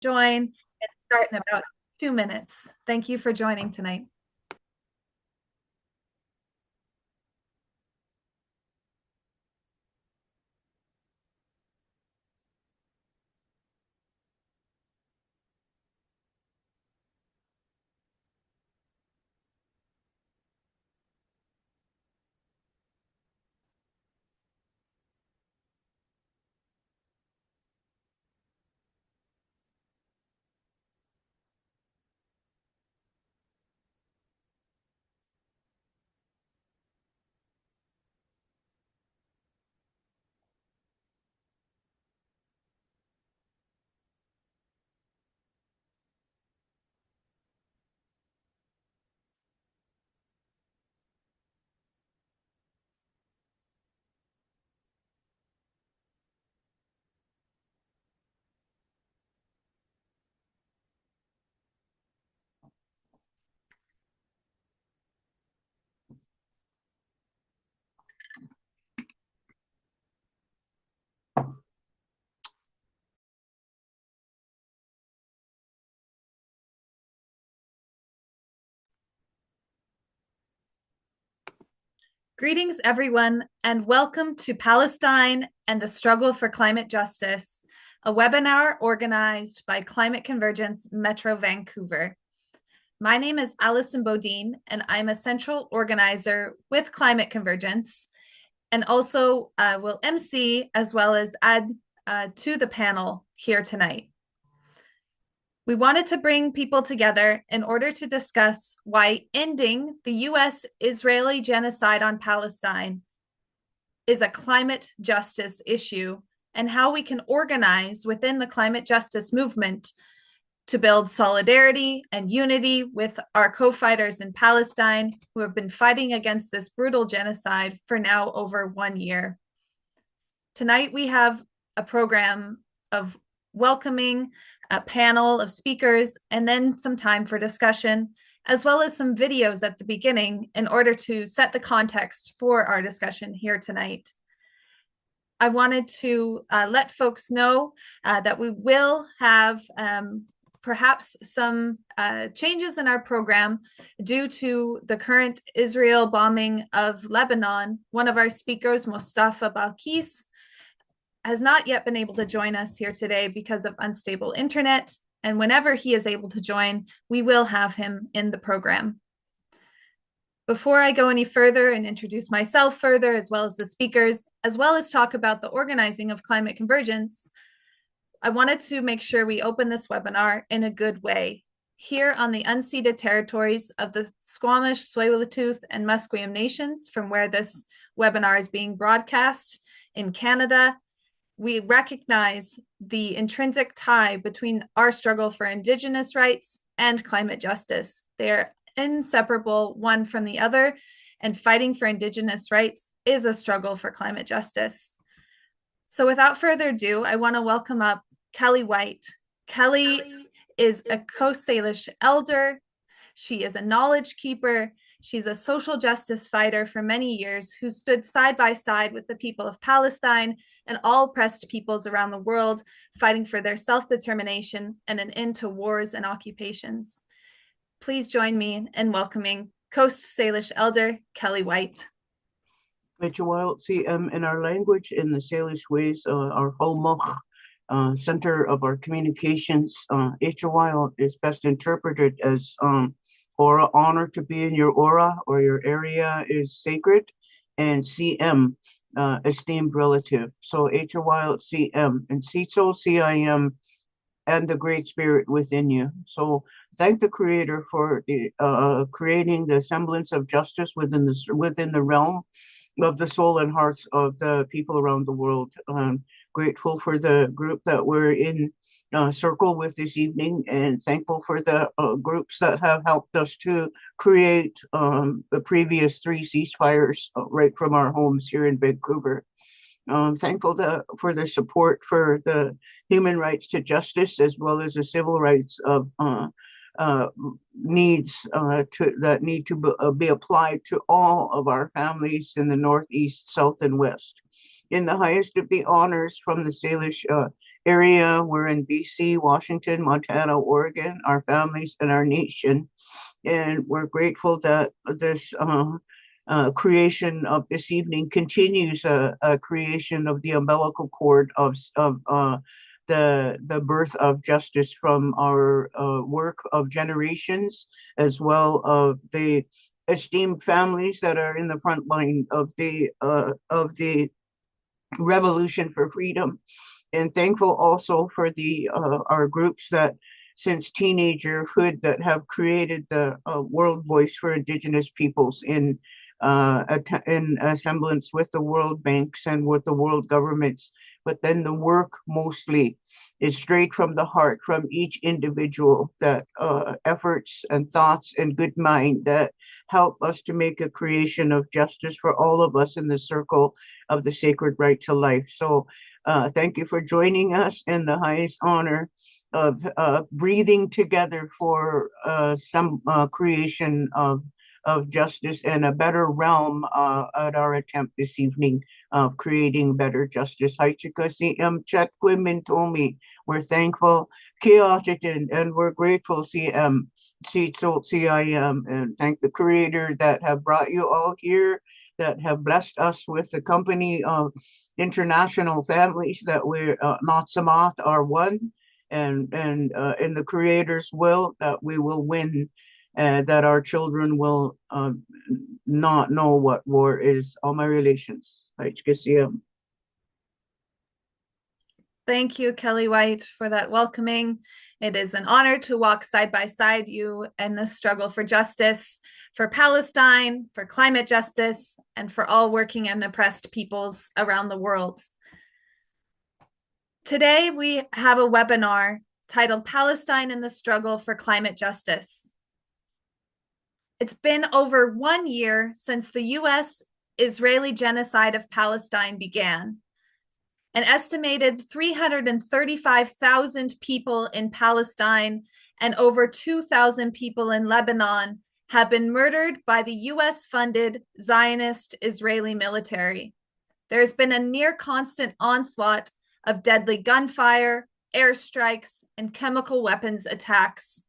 join and start in about 2 minutes. Thank you for joining tonight. Greetings, everyone, and welcome to Palestine and the Struggle for Climate Justice, a webinar organized by Climate Convergence Metro Vancouver. My name is Alison Bodine, and I'm a central organizer with Climate Convergence, and also will MC as well as add to the panel here tonight. We wanted to bring people together in order to discuss why ending the U.S. Israeli genocide on Palestine is a climate justice issue and how we can organize within the climate justice movement to build solidarity and unity with our co-fighters in Palestine who have been fighting against this brutal genocide for now over 1 year. Tonight, we have a program of welcoming a panel of speakers and then some time for discussion, as well as some videos at the beginning in order to set the context for our discussion here tonight. I wanted to let folks know that we will have perhaps some changes in our program due to the current Israel bombing of Lebanon. One of our speakers, Mustafa Balkis, has not yet been able to join us here today because of unstable internet. And whenever he is able to join, we will have him in the program. Before I go any further and introduce myself further, as well as the speakers, as well as talk about the organizing of Climate Convergence, I wanted to make sure we open this webinar in a good way. Here on the unceded territories of the Squamish, Tsleil-Waututh, and Musqueam nations, from where this webinar is being broadcast in Canada, we recognize the intrinsic tie between our struggle for Indigenous rights and climate justice. They are inseparable one from the other, and fighting for Indigenous rights is a struggle for climate justice. So without further ado, I want to welcome up Kelly White. Kelly is a Coast Salish elder. She is a knowledge keeper. She's a social justice fighter for many years who stood side by side with the people of Palestine and all oppressed peoples around the world, fighting for their self-determination and an end to wars and occupations. Please join me in welcoming Coast Salish elder Kelly White. In our language, in the Salish ways, our Holmach center of our communications, H-A-W is best interpreted as aura, honor to be in your aura or your area is sacred, and CM, esteemed relative. So H-A-W, CM, and CISO, CIM, and the Great Spirit within you. So thank the Creator for creating the semblance of justice within the realm of the soul and hearts of the people around the world. Grateful for the group that we're in circle with this evening, and thankful for the groups that have helped us to create the previous 3 ceasefires right from our homes here in Vancouver. Thankful for the support for the human rights to justice, as well as the civil rights of needs that need to be applied to all of our families in the Northeast, South, and West. In the highest of the honors from the Salish area. We're in BC, Washington, Montana, Oregon, our families and our nation. And we're grateful that this creation of this evening continues a creation of the umbilical cord of the birth of justice from our work of generations, as well of the esteemed families that are in the front line of the revolution for freedom, and thankful also for the our groups that since teenagerhood that have created the world voice for Indigenous peoples in semblance with the world banks and with the world governments. But then the work mostly is straight from the heart, from each individual, that efforts and thoughts and good mind that help us to make a creation of justice for all of us in the circle of the sacred right to life. So thank you for joining us in the highest honor of breathing together for some creation of justice and a better realm at our attempt this evening of creating better justice. We're thankful, and we're grateful, CM, CIM, and thank the Creator that have brought you all here, that have blessed us with the company of international families that we're not Samat are one, and in the Creator's will that we will win, that our children will not know what war is. All my relations. Thank you, Kelly White, for that welcoming. It is an honor to walk side by side you in this struggle for justice, for Palestine, for climate justice, and for all working and oppressed peoples around the world. Today, we have a webinar titled Palestine and the Struggle for Climate Justice. It's been over 1 year since the U.S. Israeli genocide of Palestine began. An estimated 335,000 people in Palestine and over 2,000 people in Lebanon have been murdered by the US-funded Zionist Israeli military. There's been a near constant onslaught of deadly gunfire, airstrikes, and chemical weapons attacks.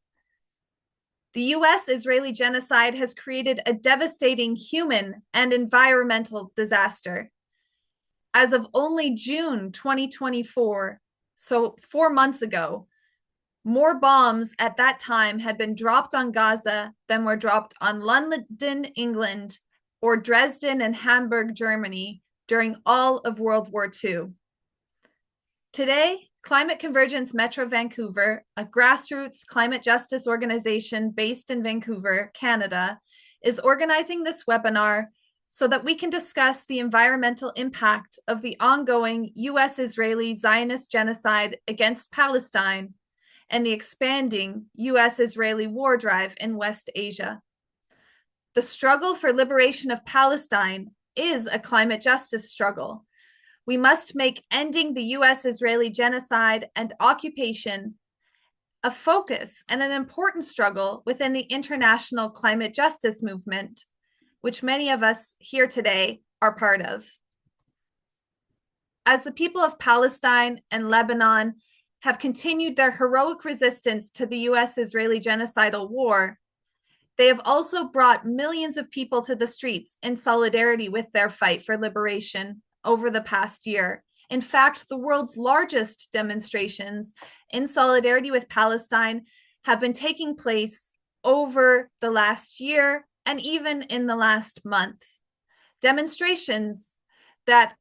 The U.S. Israeli genocide has created a devastating human and environmental disaster. As of only June 2024, so 4 months ago, more bombs at that time had been dropped on Gaza than were dropped on London, England, or Dresden and Hamburg, Germany, during all of World War II. Today, Climate Convergence Metro Vancouver, a grassroots climate justice organization based in Vancouver, Canada, is organizing this webinar so that we can discuss the environmental impact of the ongoing U.S. Israeli Zionist genocide against Palestine and the expanding U.S. Israeli war drive in West Asia. The struggle for liberation of Palestine is a climate justice struggle. We must make ending the U.S. Israeli genocide and occupation a focus and an important struggle within the international climate justice movement, which many of us here today are part of. As the people of Palestine and Lebanon have continued their heroic resistance to the U.S. Israeli genocidal war, they have also brought millions of people to the streets in solidarity with their fight for liberation over the past year. In fact, the world's largest demonstrations in solidarity with Palestine have been taking place over the last year and even in the last month. Demonstrations that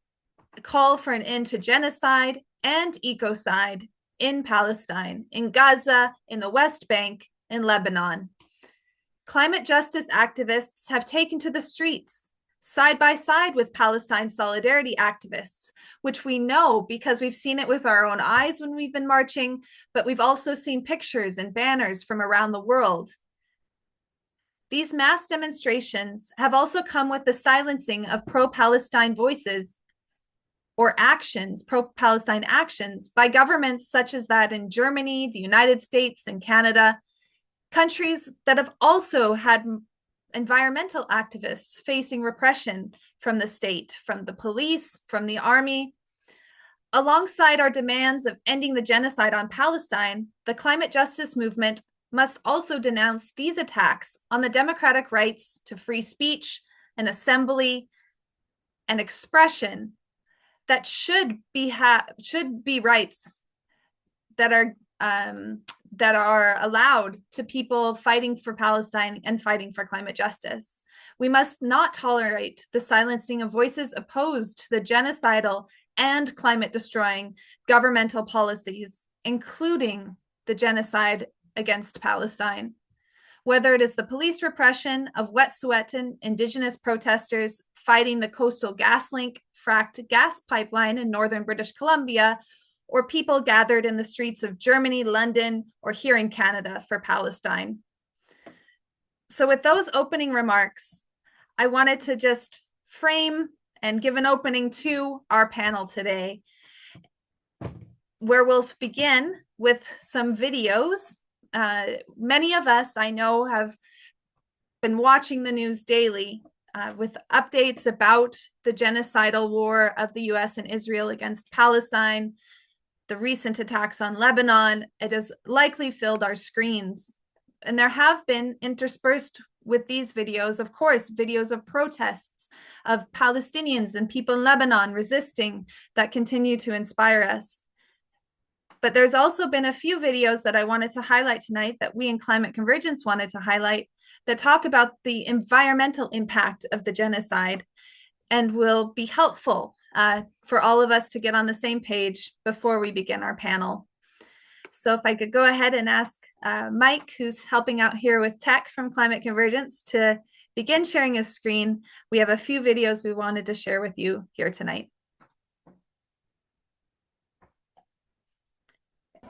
call for an end to genocide and ecocide in Palestine, in Gaza, in the West Bank, in Lebanon. Climate justice activists have taken to the streets side by side with Palestine solidarity activists, which we know because we've seen it with our own eyes when we've been marching, but we've also seen pictures and banners from around the world. These mass demonstrations have also come with the silencing of pro-Palestine voices or actions, pro-Palestine actions, by governments such as that in Germany, the United States, and Canada, countries that have also had environmental activists facing repression from the state, from the police, from the army. Alongside our demands of ending the genocide on Palestine, the climate justice movement must also denounce these attacks on the democratic rights to free speech and assembly and expression that should be rights that are allowed to people fighting for Palestine and fighting for climate justice. We must not tolerate the silencing of voices opposed to the genocidal and climate-destroying governmental policies, including the genocide against Palestine. Whether it is the police repression of Wet'suwet'en Indigenous protesters fighting the Coastal GasLink fracked gas pipeline in northern British Columbia, or people gathered in the streets of Germany, London, or here in Canada for Palestine. So with those opening remarks, I wanted to just frame and give an opening to our panel today, where we'll begin with some videos. Many of us, I know, have been watching the news daily with updates about the genocidal war of the U.S. and Israel against Palestine, the recent attacks on Lebanon. It has likely filled our screens. And there have been interspersed with these videos, of course, videos of protests of Palestinians and people in Lebanon resisting that continue to inspire us. But there's also been a few videos that I wanted to highlight tonight that we in Climate Convergence wanted to highlight that talk about the environmental impact of the genocide and will be helpful for all of us to get on the same page before we begin our panel. So if I could go ahead and ask Mike, who's helping out here with tech from Climate Convergence, to begin sharing his screen. We have a few videos we wanted to share with you here tonight.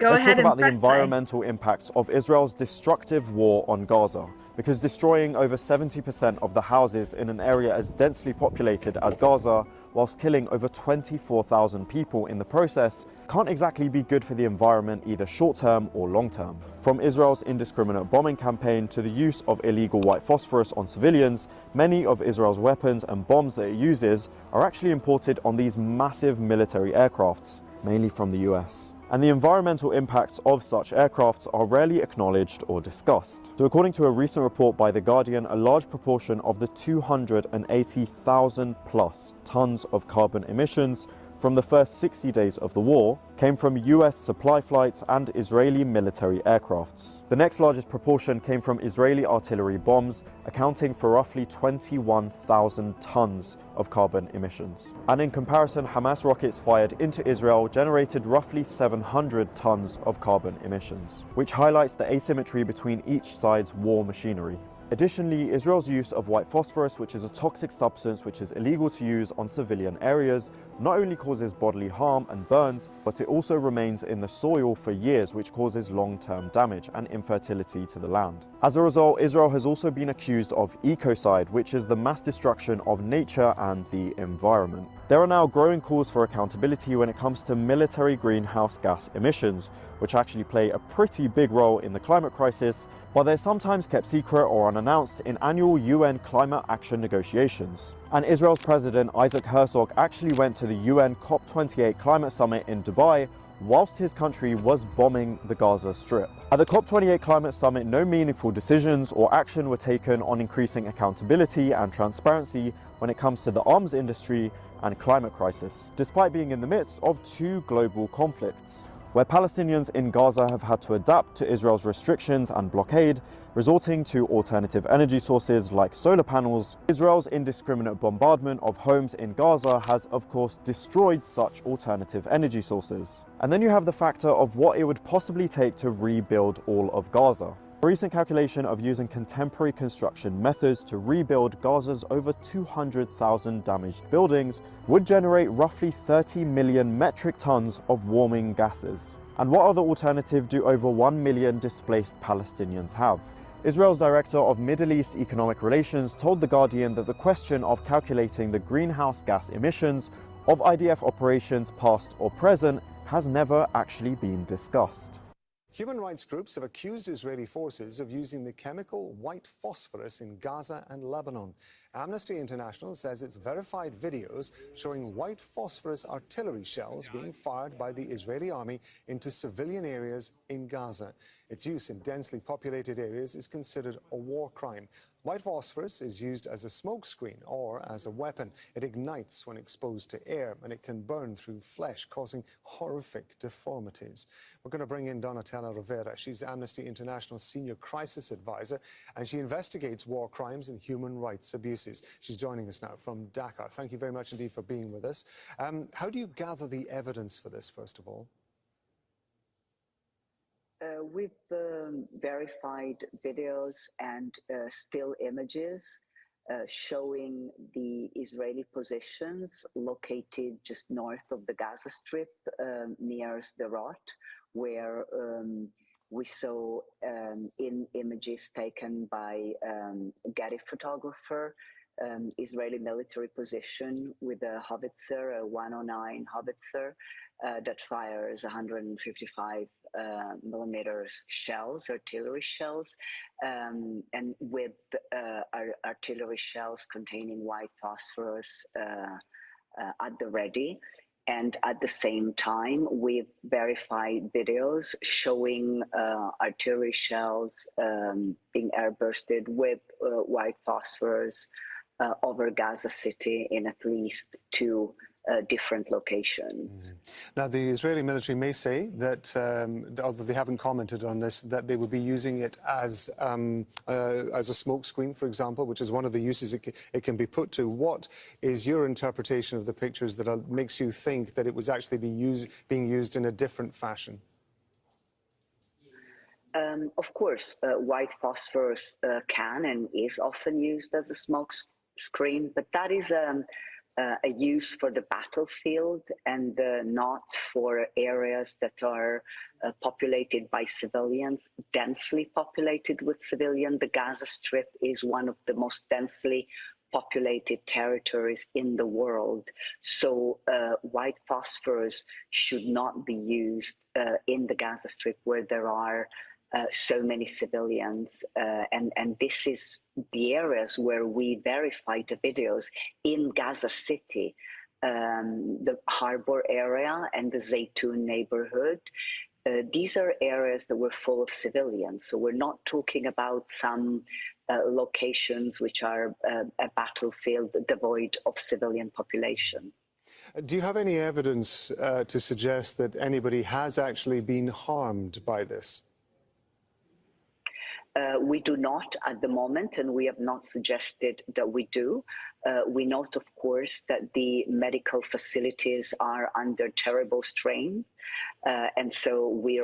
Let's talk about the environmental impacts of Israel's destructive war on Gaza, because destroying over 70% of the houses in an area as densely populated as Gaza, whilst killing over 24,000 people in the process, can't exactly be good for the environment either short-term or long-term. From Israel's indiscriminate bombing campaign to the use of illegal white phosphorus on civilians, many of Israel's weapons and bombs that it uses are actually imported on these massive military aircrafts, mainly from the US. And the environmental impacts of such aircrafts are rarely acknowledged or discussed. So according to a recent report by The Guardian, a large proportion of the 280,000 plus tons of carbon emissions from the first 60 days of the war came from US supply flights and Israeli military aircrafts. The next largest proportion came from Israeli artillery bombs, accounting for roughly 21,000 tons of carbon emissions. And in comparison, Hamas rockets fired into Israel generated roughly 700 tons of carbon emissions, which highlights the asymmetry between each side's war machinery. Additionally, Israel's use of white phosphorus, which is a toxic substance which is illegal to use on civilian areas, not only causes bodily harm and burns, but it also remains in the soil for years, which causes long-term damage and infertility to the land. As a result, Israel has also been accused of ecocide, which is the mass destruction of nature and the environment. There are now growing calls for accountability when it comes to military greenhouse gas emissions, which actually play a pretty big role in the climate crisis, but they're sometimes kept secret or unannounced in annual UN climate action negotiations. And Israel's President Isaac Herzog actually went to the UN COP28 climate summit in Dubai whilst his country was bombing the Gaza Strip. At the COP28 climate summit, no meaningful decisions or action were taken on increasing accountability and transparency when it comes to the arms industry and climate crisis, despite being in the midst of two global conflicts, where Palestinians in Gaza have had to adapt to Israel's restrictions and blockade, resorting to alternative energy sources like solar panels. Israel's indiscriminate bombardment of homes in Gaza has, of course, destroyed such alternative energy sources. And then you have the factor of what it would possibly take to rebuild all of Gaza. A recent calculation of using contemporary construction methods to rebuild Gaza's over 200,000 damaged buildings would generate roughly 30 million metric tons of warming gases. And what other alternative do over 1 million displaced Palestinians have? Israel's Director of Middle East Economic Relations told The Guardian that the question of calculating the greenhouse gas emissions of IDF operations past or present has never actually been discussed. Human rights groups have accused Israeli forces of using the chemical white phosphorus in Gaza and Lebanon. Amnesty International says it's verified videos showing white phosphorus artillery shells being fired by the Israeli army into civilian areas in Gaza. Its use in densely populated areas is considered a war crime. White phosphorus is used as a smokescreen or as a weapon. It ignites when exposed to air, and it can burn through flesh, causing horrific deformities. We're going to bring in Donatella Rivera. She's Amnesty International's Senior Crisis Advisor, and she investigates war crimes and human rights abuses. She's joining us now from Dakar. Thank you very much indeed for being with us. How do you gather the evidence for this, first of all? We've verified videos and still images showing the Israeli positions located just north of the Gaza Strip near Sderot, where we saw in images taken by a Getty photographer, Israeli military position with a howitzer, a 109 howitzer that fires 155 millimeters shells, artillery shells, and with artillery shells containing white phosphorus at the ready. And at the same time, we've verified videos showing artillery shells being airbursted with white phosphorus over Gaza City in at least 2 different locations. Now, the Israeli military may say that, although they haven't commented on this, that they would be using it as a smokescreen, for example, which is one of the uses it can be put to. What is your interpretation of the pictures that makes you think that it was actually being used in a different fashion? Of course, white phosphorus can and is often used as a smoke screen, but that is a use for the battlefield and not for areas that are populated by civilians, densely populated with civilians. The Gaza Strip is one of the most densely populated territories in the world. So white phosphorus should not be used in the Gaza Strip where there are so many civilians, and this is the areas where we verified the videos in Gaza City, the harbor area and the Zaytun neighborhood. These are areas that were full of civilians, so we're not talking about some locations which are a battlefield devoid of civilian population. Do you have any evidence to suggest that anybody has actually been harmed by this? We do not at the moment, and we have not suggested that we do. We note, of course, that the medical facilities are under terrible strain. And so we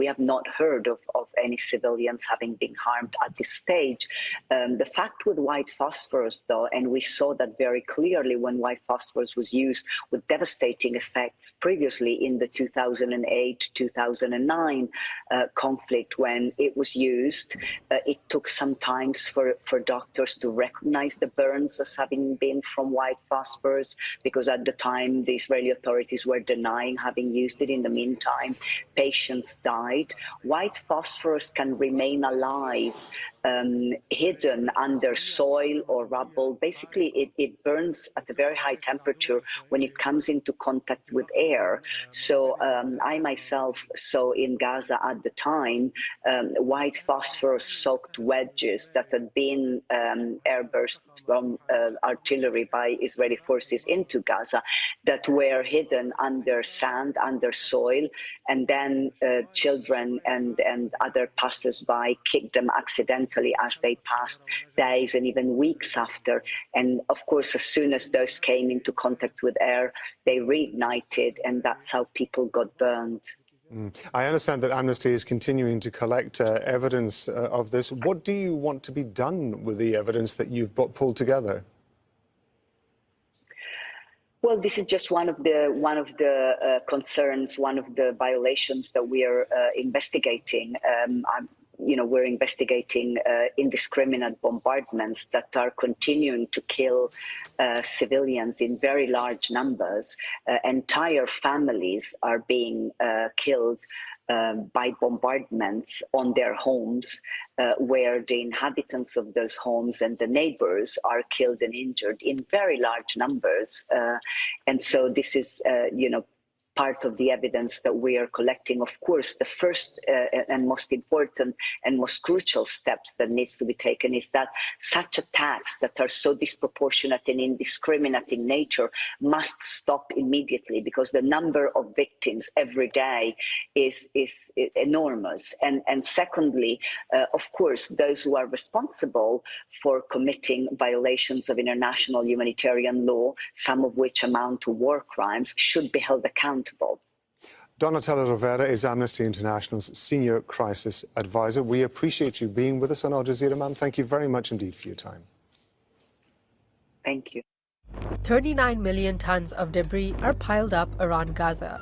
have not heard of any civilians having been harmed at this stage. The fact with white phosphorus, though, and we saw that very clearly when white phosphorus was used with devastating effects previously in the 2008-2009 conflict, when it was used, it took some time for doctors to recognize the burns as having been from white phosphorus, because at the time the Israeli authorities were denying having used it. In the meantime, patients died. White phosphorus can remain alive, hidden under soil or rubble. Basically, it burns at a very high temperature when it comes into contact with air. So I myself saw in Gaza at the time white phosphorus-soaked wedges that had been airburst from artillery by Israeli forces into Gaza that were hidden under sand, under soil, and then children and other passers-by kicked them accidentally as they passed, days and even weeks after. And of course, as soon as those came into contact with air, they reignited, and that's how people got burned. I understand that Amnesty is continuing to collect evidence of this. What do you want to be done with the evidence that you've pulled together? Well, this is just one of the concerns, one of the violations that we are investigating. We're investigating indiscriminate bombardments that are continuing to kill civilians in very large numbers. Entire families are being killed by bombardments on their homes, where the inhabitants of those homes and the neighbors are killed and injured in very large numbers. And so this is, part of the evidence that we are collecting. Of course, the first and most important and most crucial steps that needs to be taken is that such attacks that are so disproportionate and indiscriminate in nature must stop immediately, because the number of victims every day is enormous. And secondly, of course, those who are responsible for committing violations of international humanitarian law, some of which amount to war crimes, should be held accountable. Donatella Rivera is Amnesty International's Senior Crisis Advisor. We appreciate you being with us on Al Jazeera, ma'am. Thank you very much indeed for your time. Thank you. 39 million tons of debris are piled up around Gaza.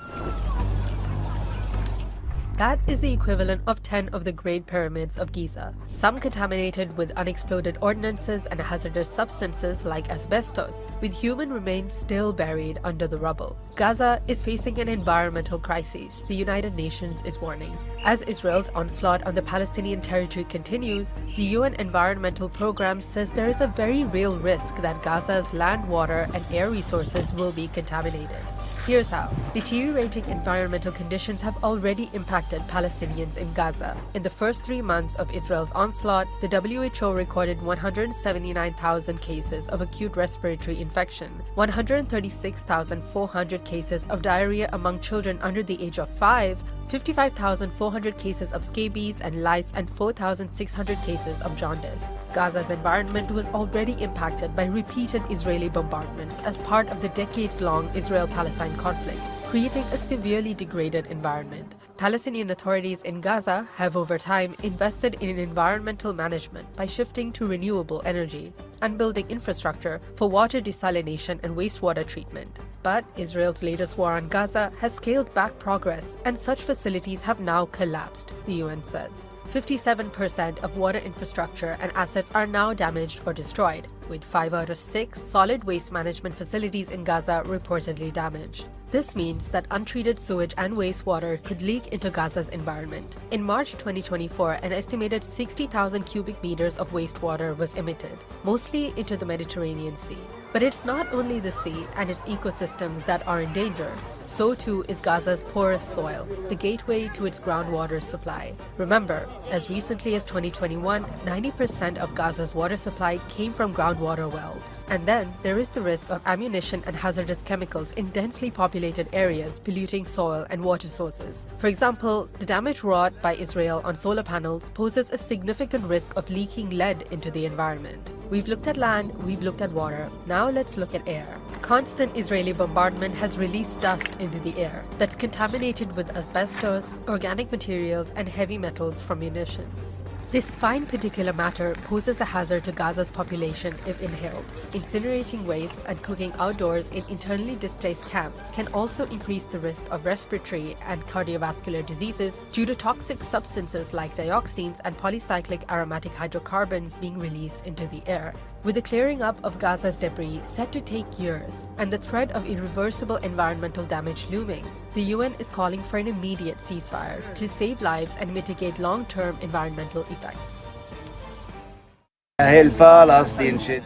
That is the equivalent of 10 of the Great Pyramids of Giza, some contaminated with unexploded ordnances and hazardous substances like asbestos, with human remains still buried under the rubble. Gaza is facing an environmental crisis, the United Nations is warning. As Israel's onslaught on the Palestinian territory continues, the UN Environmental Programme says there is a very real risk that Gaza's land, water, and air resources will be contaminated. Here's how. Deteriorating environmental conditions have already impacted Palestinians in Gaza. In the first 3 months of Israel's onslaught, the WHO recorded 179,000 cases of acute respiratory infection, 136,400 cases of diarrhea among children under the age of 5, 55,400 cases of scabies and lice, and 4,600 cases of jaundice. Gaza's environment was already impacted by repeated Israeli bombardments as part of the decades-long Israel-Palestine conflict, creating a severely degraded environment. Palestinian authorities in Gaza have over time invested in environmental management by shifting to renewable energy and building infrastructure for water desalination and wastewater treatment. But Israel's latest war on Gaza has scaled back progress, and such facilities have now collapsed, the UN says. 57% of water infrastructure and assets are now damaged or destroyed, with 5 out of 6 solid waste management facilities in Gaza reportedly damaged. This means that untreated sewage and wastewater could leak into Gaza's environment. In March 2024, an estimated 60,000 cubic meters of wastewater was emitted, mostly into the Mediterranean Sea. But it's not only the sea and its ecosystems that are in danger. So too is Gaza's porous soil, the gateway to its groundwater supply. Remember, as recently as 2021, 90% of Gaza's water supply came from groundwater wells. And then there is the risk of ammunition and hazardous chemicals in densely populated areas polluting soil and water sources. For example, the damage wrought by Israel on solar panels poses a significant risk of leaking lead into the environment. We've looked at land, we've looked at water, now let's look at air. Constant Israeli bombardment has released dust into the air that's contaminated with asbestos, organic materials, and heavy metals from munitions. This fine particulate matter poses a hazard to Gaza's population if inhaled. Incinerating waste and cooking outdoors in internally displaced camps can also increase the risk of respiratory and cardiovascular diseases due to toxic substances like dioxins and polycyclic aromatic hydrocarbons being released into the air. With the clearing up of Gaza's debris set to take years and the threat of irreversible environmental damage looming, the UN is calling for an immediate ceasefire to save lives and mitigate long-term environmental effects.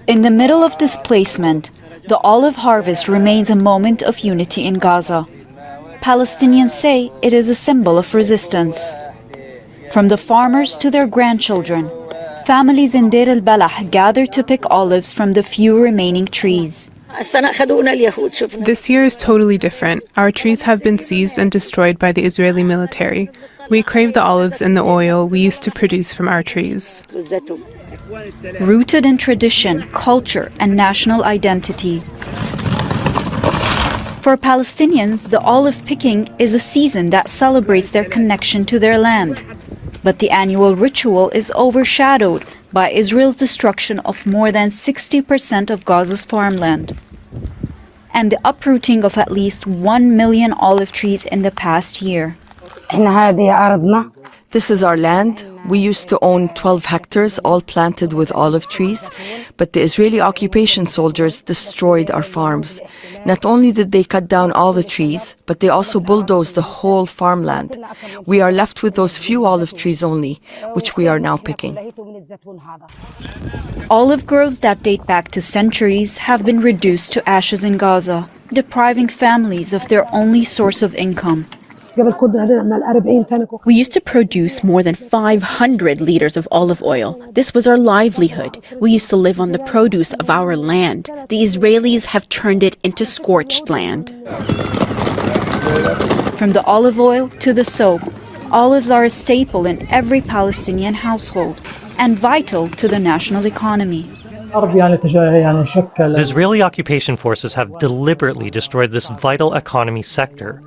In the middle of displacement, the olive harvest remains a moment of unity in Gaza. Palestinians say it is a symbol of resistance. From the farmers to their grandchildren, families in Deir al-Balah gather to pick olives from the few remaining trees. This year is totally different. Our trees have been seized and destroyed by the Israeli military. We crave the olives and the oil we used to produce from our trees. Rooted in tradition, culture, and national identity. For Palestinians, the olive picking is a season that celebrates their connection to their land. But the annual ritual is overshadowed by Israel's destruction of more than 60% of Gaza's farmland, and the uprooting of at least 1 million olive trees in the past year. This is our land. We used to own 12 hectares, all planted with olive trees, but the Israeli occupation soldiers destroyed our farms. Not only did they cut down all the trees, but they also bulldozed the whole farmland. We are left with those few olive trees only, which we are now picking. Olive groves that date back to centuries have been reduced to ashes in Gaza, depriving families of their only source of income. We used to produce more than 500 liters of olive oil. This was our livelihood. We used to live on the produce of our land. The Israelis have turned it into scorched land. From the olive oil to the soap, olives are a staple in every Palestinian household and vital to the national economy. The Israeli occupation forces have deliberately destroyed this vital economy sector,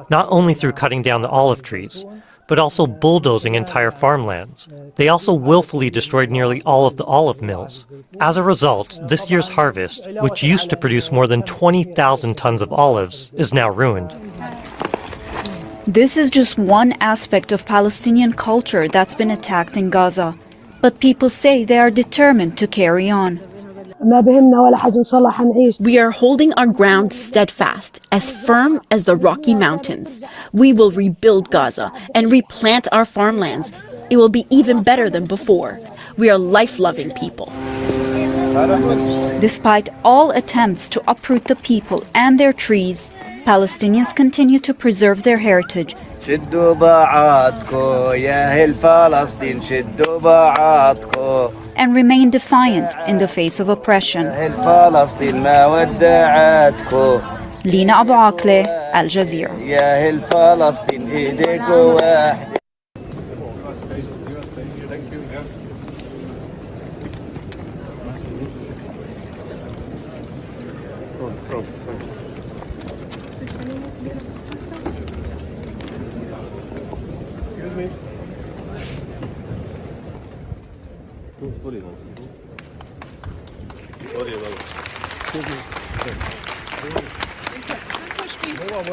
not only through cutting down the olive trees, but also bulldozing entire farmlands. They also willfully destroyed nearly all of the olive mills. As a result, this year's harvest, which used to produce more than 20,000 tons of olives, is now ruined. This is just one aspect of Palestinian culture that's been attacked in Gaza. But people say they are determined to carry on. We are holding our ground steadfast, as firm as the Rocky Mountains. We will rebuild Gaza and replant our farmlands. It will be even better than before. We are life-loving people. Despite all attempts to uproot the people and their trees, Palestinians continue to preserve their heritage. And remain defiant in the face of oppression. Lina Abu Akleh, Al Jazeera.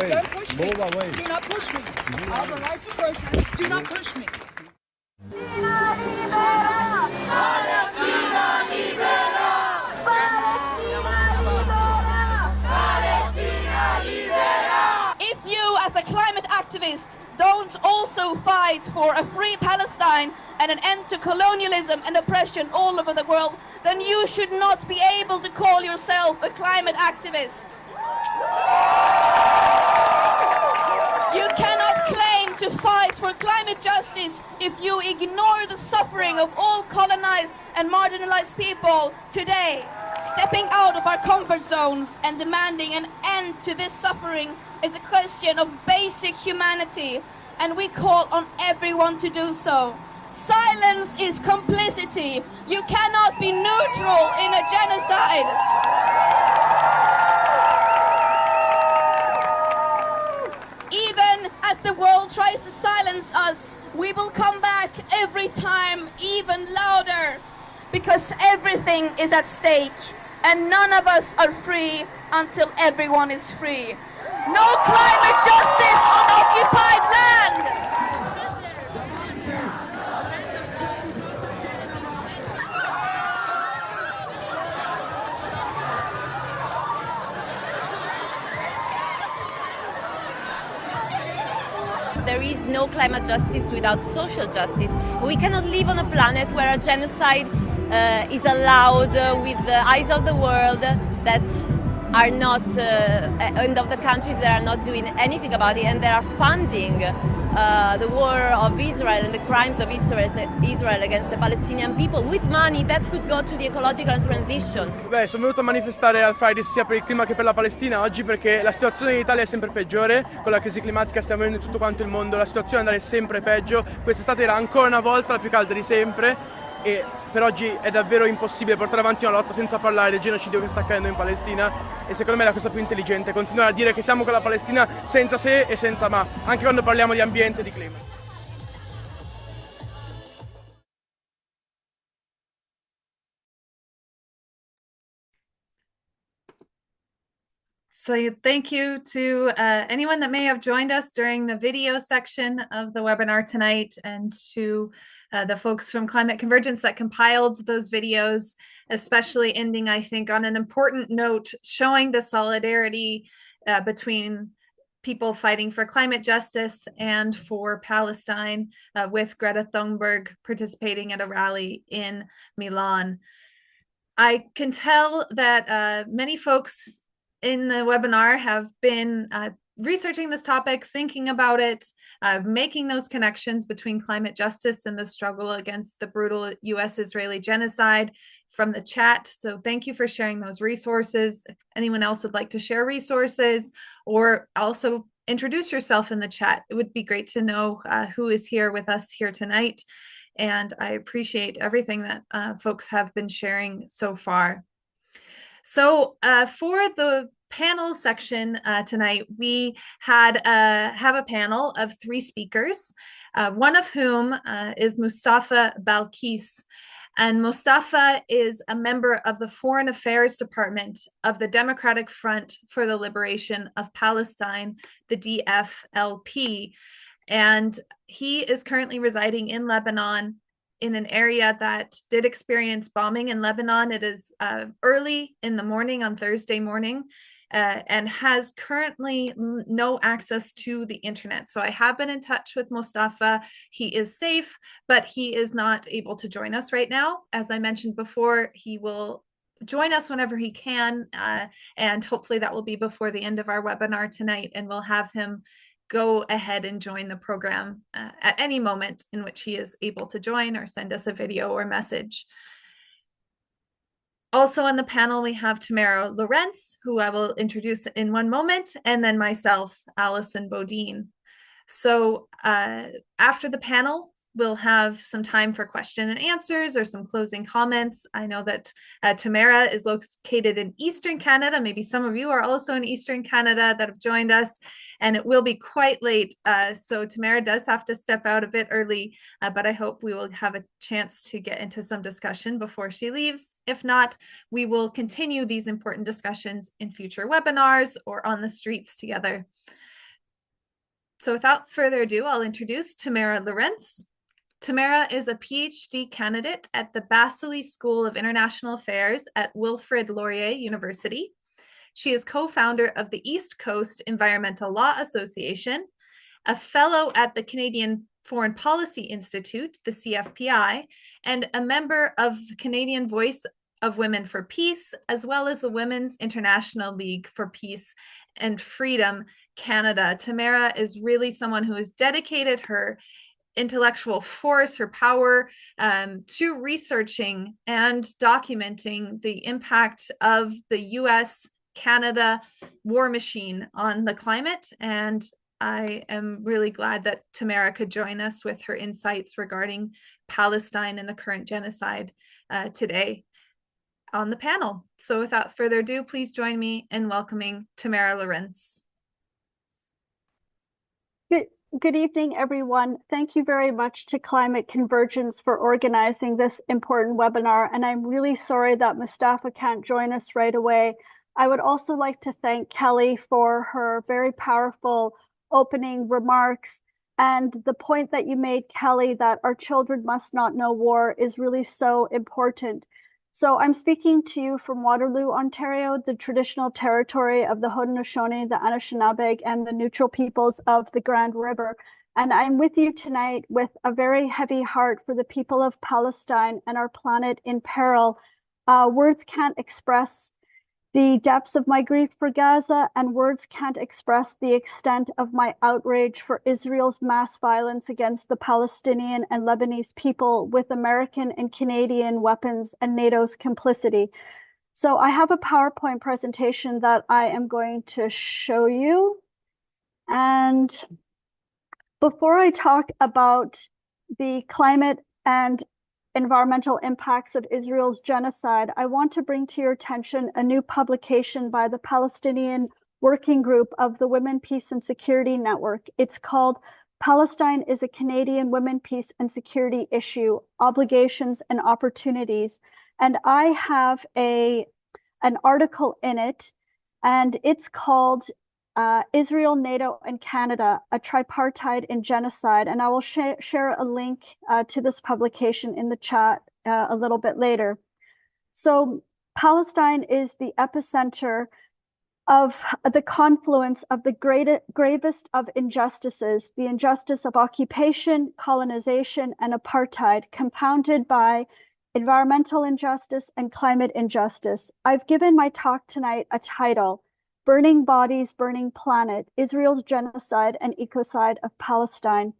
Don't push me. Do not push me. I have a right to protest. Do not push me. If you, as a climate activist, don't also fight for a free Palestine and an end to colonialism and oppression all over the world, then you should not be able to call yourself a climate activist. You cannot claim to fight for climate justice if you ignore the suffering of all colonized and marginalized people today. Stepping out of our comfort zones and demanding an end to this suffering is a question of basic humanity, and we call on everyone to do so. Silence is complicity. You cannot be neutral in a genocide. Even as the world tries to silence us, we will come back every time even louder, because everything is at stake and none of us are free until everyone is free. No climate justice on occupied land! There is no climate justice without social justice. We cannot live on a planet where a genocide is allowed with the eyes of the world that are not, and of the countries that are not doing anything about it, and that are funding the war of Israel and the crimes of Israel against the Palestinian people with money that could go to the ecological transition. Beh, sono venuto a manifestare al Friday sia per il clima che per la Palestina oggi perché la situazione in Italia è sempre peggiore, con la crisi climatica stiamo avendo in tutto quanto il mondo, la situazione è andare sempre peggio, quest'estate era ancora una volta la più calda di sempre e per oggi è davvero impossibile portare avanti una lotta senza parlare del genocidio che sta accadendo in Palestina e secondo me è la cosa più intelligente, continuare a dire che siamo con la Palestina senza se e senza ma, anche quando parliamo di ambiente e di clima. So thank you to anyone that may have joined us during the video section of the webinar tonight, and to the folks from Climate Convergence that compiled those videos, especially ending, I think, on an important note, showing the solidarity between people fighting for climate justice and for Palestine, with Greta Thunberg participating at a rally in Milan. I can tell that many folks in the webinar have been researching this topic, thinking about it, making those connections between climate justice and the struggle against the brutal U.S. Israeli genocide from the chat. So thank you for sharing those resources. If anyone else would like to share resources or also introduce yourself in the chat, it would be great to know who is here with us here tonight. And I appreciate everything that folks have been sharing so far. So for the panel section tonight, we have a panel of 3 speakers, one of whom is Mustafa Balkis. And Mustafa is a member of the Foreign Affairs Department of the Democratic Front for the Liberation of Palestine, the DFLP. And he is currently residing in Lebanon, in an area that did experience bombing in Lebanon. It is early in the morning on Thursday morning, and has currently no access to the internet. So I have been in touch with Mustafa. He is safe, but he is not able to join us right now. As I mentioned before, he will join us whenever he can, and hopefully that will be before the end of our webinar tonight, and we'll have him go ahead and join the program at any moment in which he is able to join or send us a video or message. Also on the panel, we have Tamara Lorincz, who I will introduce in one moment, and then myself, Alison Bodine. So after the panel, we'll have some time for question and answers or some closing comments. I know that Tamara is located in Eastern Canada. Maybe some of you are also in Eastern Canada that have joined us, and it will be quite late. So Tamara does have to step out a bit early, but I hope we will have a chance to get into some discussion before she leaves. If not, we will continue these important discussions in future webinars or on the streets together. So without further ado, I'll introduce Tamara Lorincz. Tamara is a PhD candidate at the Basili School of International Affairs at Wilfrid Laurier University. She is co-founder of the East Coast Environmental Law Association, a fellow at the Canadian Foreign Policy Institute, the CFPI, and a member of the Canadian Voice of Women for Peace, as well as the Women's International League for Peace and Freedom Canada. Tamara is really someone who has dedicated her intellectual force, her power, to researching and documenting the impact of the US-Canada war machine on the climate. And I am really glad that Tamara could join us with her insights regarding Palestine and the current genocide today on the panel. So without further ado, please join me in welcoming Tamara Lorincz. Good evening, everyone. Thank you very much to Climate Convergence for organizing this important webinar. And I'm really sorry that Mustafa can't join us right away. I would also like to thank Kelly for her very powerful opening remarks. And the point that you made, Kelly, that our children must not know war is really so important. So I'm speaking to you from Waterloo, Ontario, the traditional territory of the Haudenosaunee, the Anishinaabe, and the neutral peoples of the Grand River. And I'm with you tonight with a very heavy heart for the people of Palestine and our planet in peril. Words can't express the depths of my grief for Gaza, and words can't express the extent of my outrage for Israel's mass violence against the Palestinian and Lebanese people with American and Canadian weapons and NATO's complicity. So I have a PowerPoint presentation that I am going to show you. And before I talk about the climate and environmental impacts of Israel's genocide, I want to bring to your attention a new publication by the Palestinian Working Group of the Women, Peace and Security Network. It's called Palestine is a Canadian Women, Peace and Security Issue, Obligations and Opportunities. And I have an article in it and it's called Israel, NATO, and Canada, a tripartite in genocide. And I will share a link to this publication in the chat a little bit later. So Palestine is the epicenter of the confluence of the gravest of injustices, the injustice of occupation, colonization, and apartheid, compounded by environmental injustice and climate injustice. I've given my talk tonight a title, Burning Bodies, Burning Planet, Israel's Genocide and Ecocide of Palestine.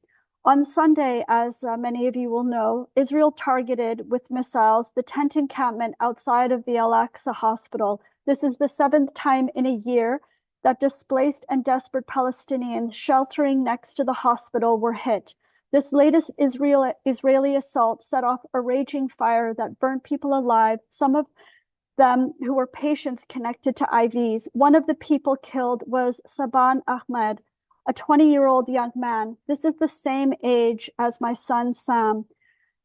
On Sunday, as many of you will know, Israel targeted with missiles the tent encampment outside of the Al-Aqsa hospital. This is the 7th time in a year that displaced and desperate Palestinians sheltering next to the hospital were hit. This latest Israeli assault set off a raging fire that burned people alive, some of them who were patients connected to IVs. One of the people killed was Saban Ahmed, a 20-year-old young man. This is the same age as my son, Sam.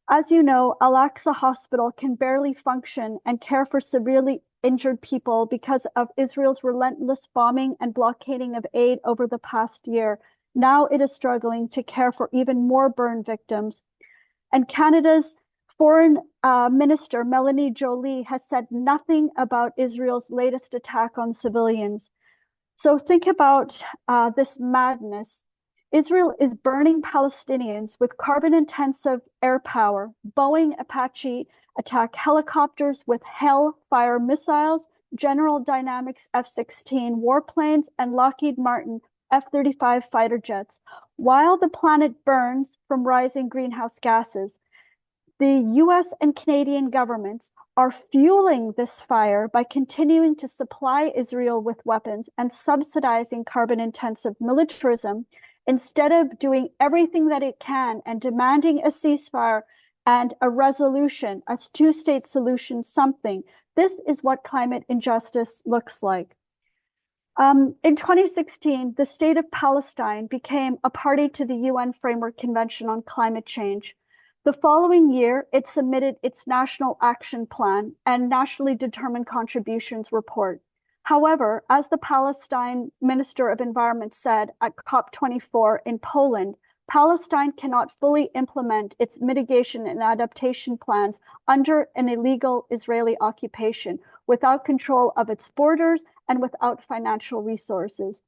As you know, Al-Aqsa Hospital can barely function and care for severely injured people because of Israel's relentless bombing and blockading of aid over the past year. Now it is struggling to care for even more burn victims. And Canada's Foreign Minister, Melanie Joly, has said nothing about Israel's latest attack on civilians. So think about this madness. Israel is burning Palestinians with carbon-intensive air power, Boeing Apache attack helicopters with Hellfire missiles, General Dynamics F-16 warplanes, and Lockheed Martin F-35 fighter jets, while the planet burns from rising greenhouse gases. The U.S. and Canadian governments are fueling this fire by continuing to supply Israel with weapons and subsidizing carbon-intensive militarism instead of doing everything that it can and demanding a ceasefire and a resolution, a two-state solution, something. This is what climate injustice looks like. In 2016, the state of Palestine became a party to the UN Framework Convention on Climate Change. The following year, it submitted its National Action Plan and Nationally Determined Contributions Report. However, as the Palestine Minister of Environment said at COP24 in Poland, Palestine cannot fully implement its mitigation and adaptation plans under an illegal Israeli occupation without control of its borders and without financial resources.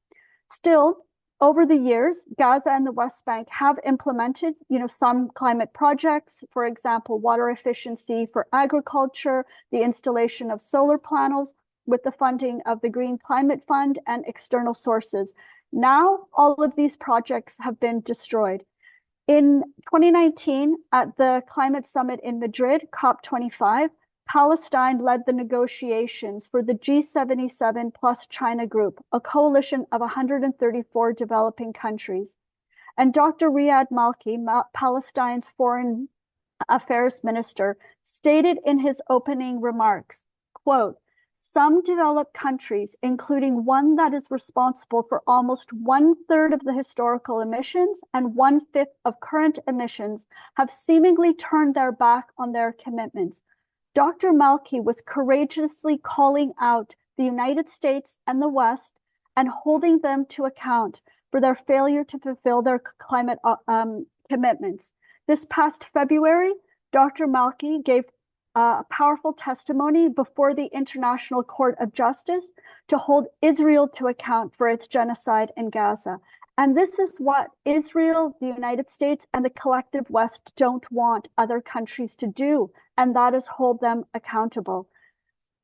Still, over the years, Gaza and the West Bank have implemented, some climate projects, for example, water efficiency for agriculture, the installation of solar panels with the funding of the Green Climate Fund and external sources. Now, all of these projects have been destroyed. In 2019, at the Climate Summit in Madrid, COP25, Palestine led the negotiations for the G77 plus China group, a coalition of 134 developing countries. And Dr. Riyad Malki, Palestine's Foreign Affairs Minister, stated in his opening remarks, quote, "Some developed countries, including one that is responsible for almost 1/3 of the historical emissions and 1/5 of current emissions, have seemingly turned their back on their commitments." Dr. Malki was courageously calling out the United States and the West and holding them to account for their failure to fulfill their climate commitments. This past February, Dr. Malki gave a powerful testimony before the International Court of Justice to hold Israel to account for its genocide in Gaza. And this is what Israel, the United States, and the collective West don't want other countries to do, and that is hold them accountable.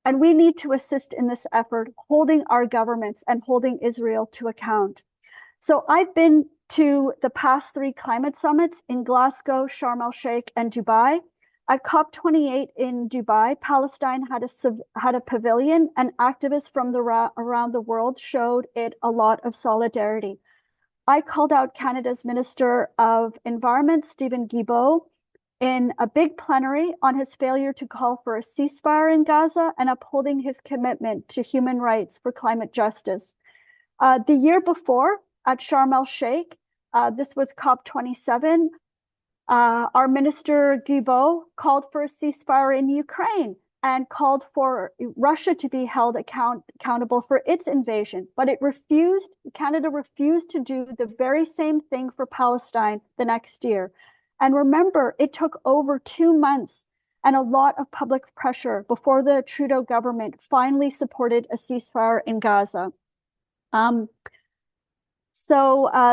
And we need to assist in this effort, holding our governments and holding Israel to account. So I've been to the past 3 climate summits in Glasgow, Sharm el-Sheikh, and Dubai. At COP28 in Dubai, Palestine had a pavilion, and activists from around the world showed it a lot of solidarity. I called out Canada's Minister of Environment, Stephen Guilbeault, in a big plenary on his failure to call for a ceasefire in Gaza and upholding his commitment to human rights for climate justice. The year before, at Sharm el-Sheikh, this was COP27, our Minister Guilbeault called for a ceasefire in Ukraine, and called for Russia to be held accountable for its invasion. But Canada refused to do the very same thing for Palestine the next year. And remember, it took over 2 months and a lot of public pressure before the Trudeau government finally supported a ceasefire in Gaza.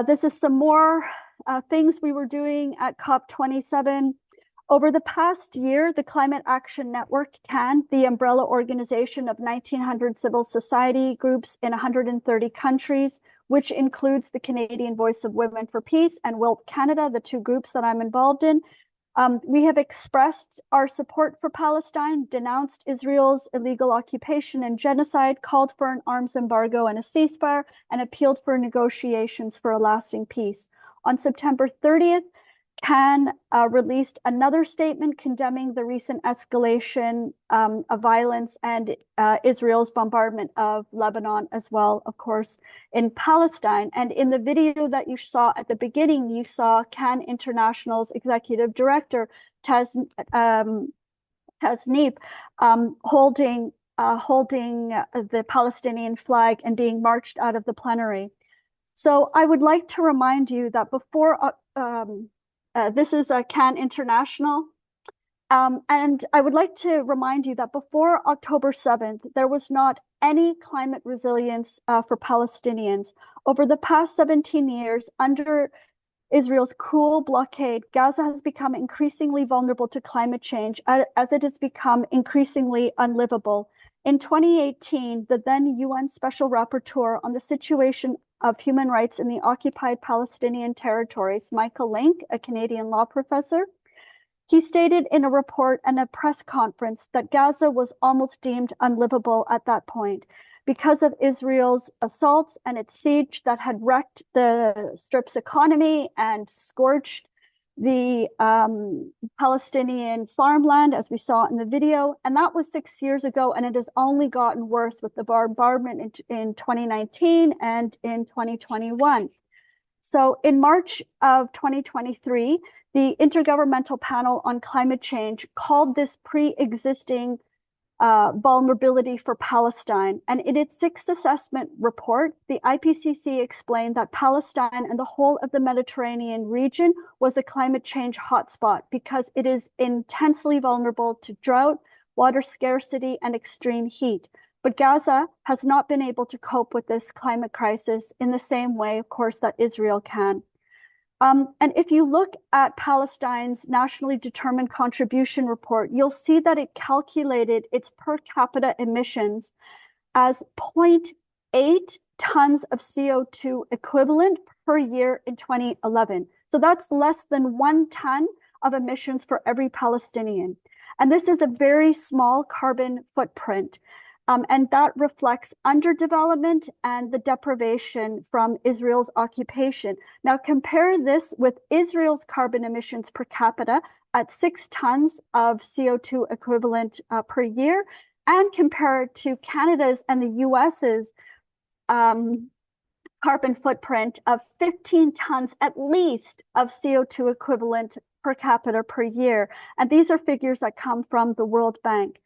This is some more things we were doing at COP27. Over the past year, the Climate Action Network, CAN, the umbrella organization of 1,900 civil society groups in 130 countries, which includes the Canadian Voice of Women for Peace and WILP Canada, the two groups that I'm involved in. We have expressed our support for Palestine, denounced Israel's illegal occupation and genocide, called for an arms embargo and a ceasefire, and appealed for negotiations for a lasting peace. On September 30th, CAN released another statement condemning the recent escalation of violence and Israel's bombardment of Lebanon as well, of course, in Palestine. And in the video that you saw at the beginning, you saw CAN International's executive director, Tasneep, holding the Palestinian flag and being marched out of the plenary. So I would like to remind you that before this is a CAN International. And I would like to remind you that before October 7th, there was not any climate resilience for Palestinians. Over the past 17 years, under Israel's cruel blockade, Gaza has become increasingly vulnerable to climate change as it has become increasingly unlivable. In 2018, the then UN Special Rapporteur on the situation of human rights in the occupied Palestinian territories, Michael Link, a Canadian law professor, he stated in a report and a press conference that Gaza was almost deemed unlivable at that point because of Israel's assaults and its siege that had wrecked the Strip's economy and scorched the Palestinian farmland, as we saw in the video. And that was 6 years ago, and it has only gotten worse with the bombardment in 2019 and in 2021. So in March of 2023, the Intergovernmental Panel on Climate Change called this pre-existing vulnerability for Palestine. And in its sixth assessment report, the IPCC explained that Palestine and the whole of the Mediterranean region was a climate change hotspot because it is intensely vulnerable to drought, water scarcity, and extreme heat. But Gaza has not been able to cope with this climate crisis in the same way, of course, that Israel can. And if you look at Palestine's nationally determined contribution report, you'll see that it calculated its per capita emissions as 0.8 tons of CO2 equivalent per year in 2011. So that's less than 1 ton of emissions for every Palestinian. And this is a very small carbon footprint. And that reflects underdevelopment and the deprivation from Israel's occupation. Now compare this with Israel's carbon emissions per capita at 6 tons of CO2 equivalent per year, and compare it to Canada's and the US's carbon footprint of 15 tons at least of CO2 equivalent per capita per year. And these are figures that come from the World Bank.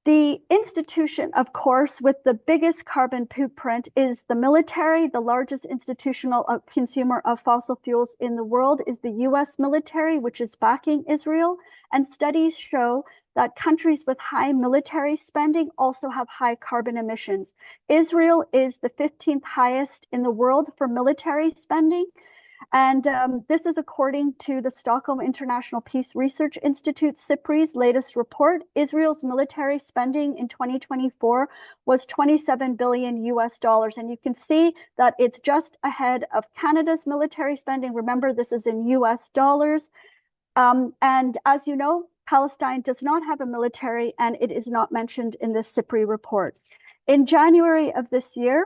The institution, of course, with the biggest carbon footprint is the military. The largest institutional consumer of fossil fuels in the world is the U.S. military, which is backing Israel. And studies show that countries with high military spending also have high carbon emissions. Israel is the 15th highest in the world for military spending. And this is according to the Stockholm International Peace Research Institute, SIPRI's latest report. Israel's military spending in 2024 was $27 billion US. And you can see that it's just ahead of Canada's military spending. Remember, this is in US dollars. And as you know, Palestine does not have a military, and it is not mentioned in this SIPRI report. In January of this year,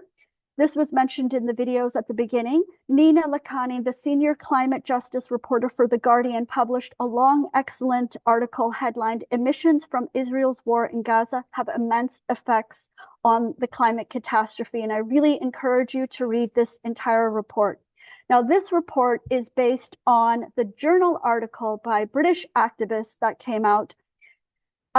this was mentioned in the videos at the beginning, Nina Lakhani, the senior climate justice reporter for The Guardian, published a long, excellent article headlined, "Emissions from Israel's War in Gaza Have Immense Effects on the Climate Catastrophe." And I really encourage you to read this entire report. Now, this report is based on the journal article by British activists that came out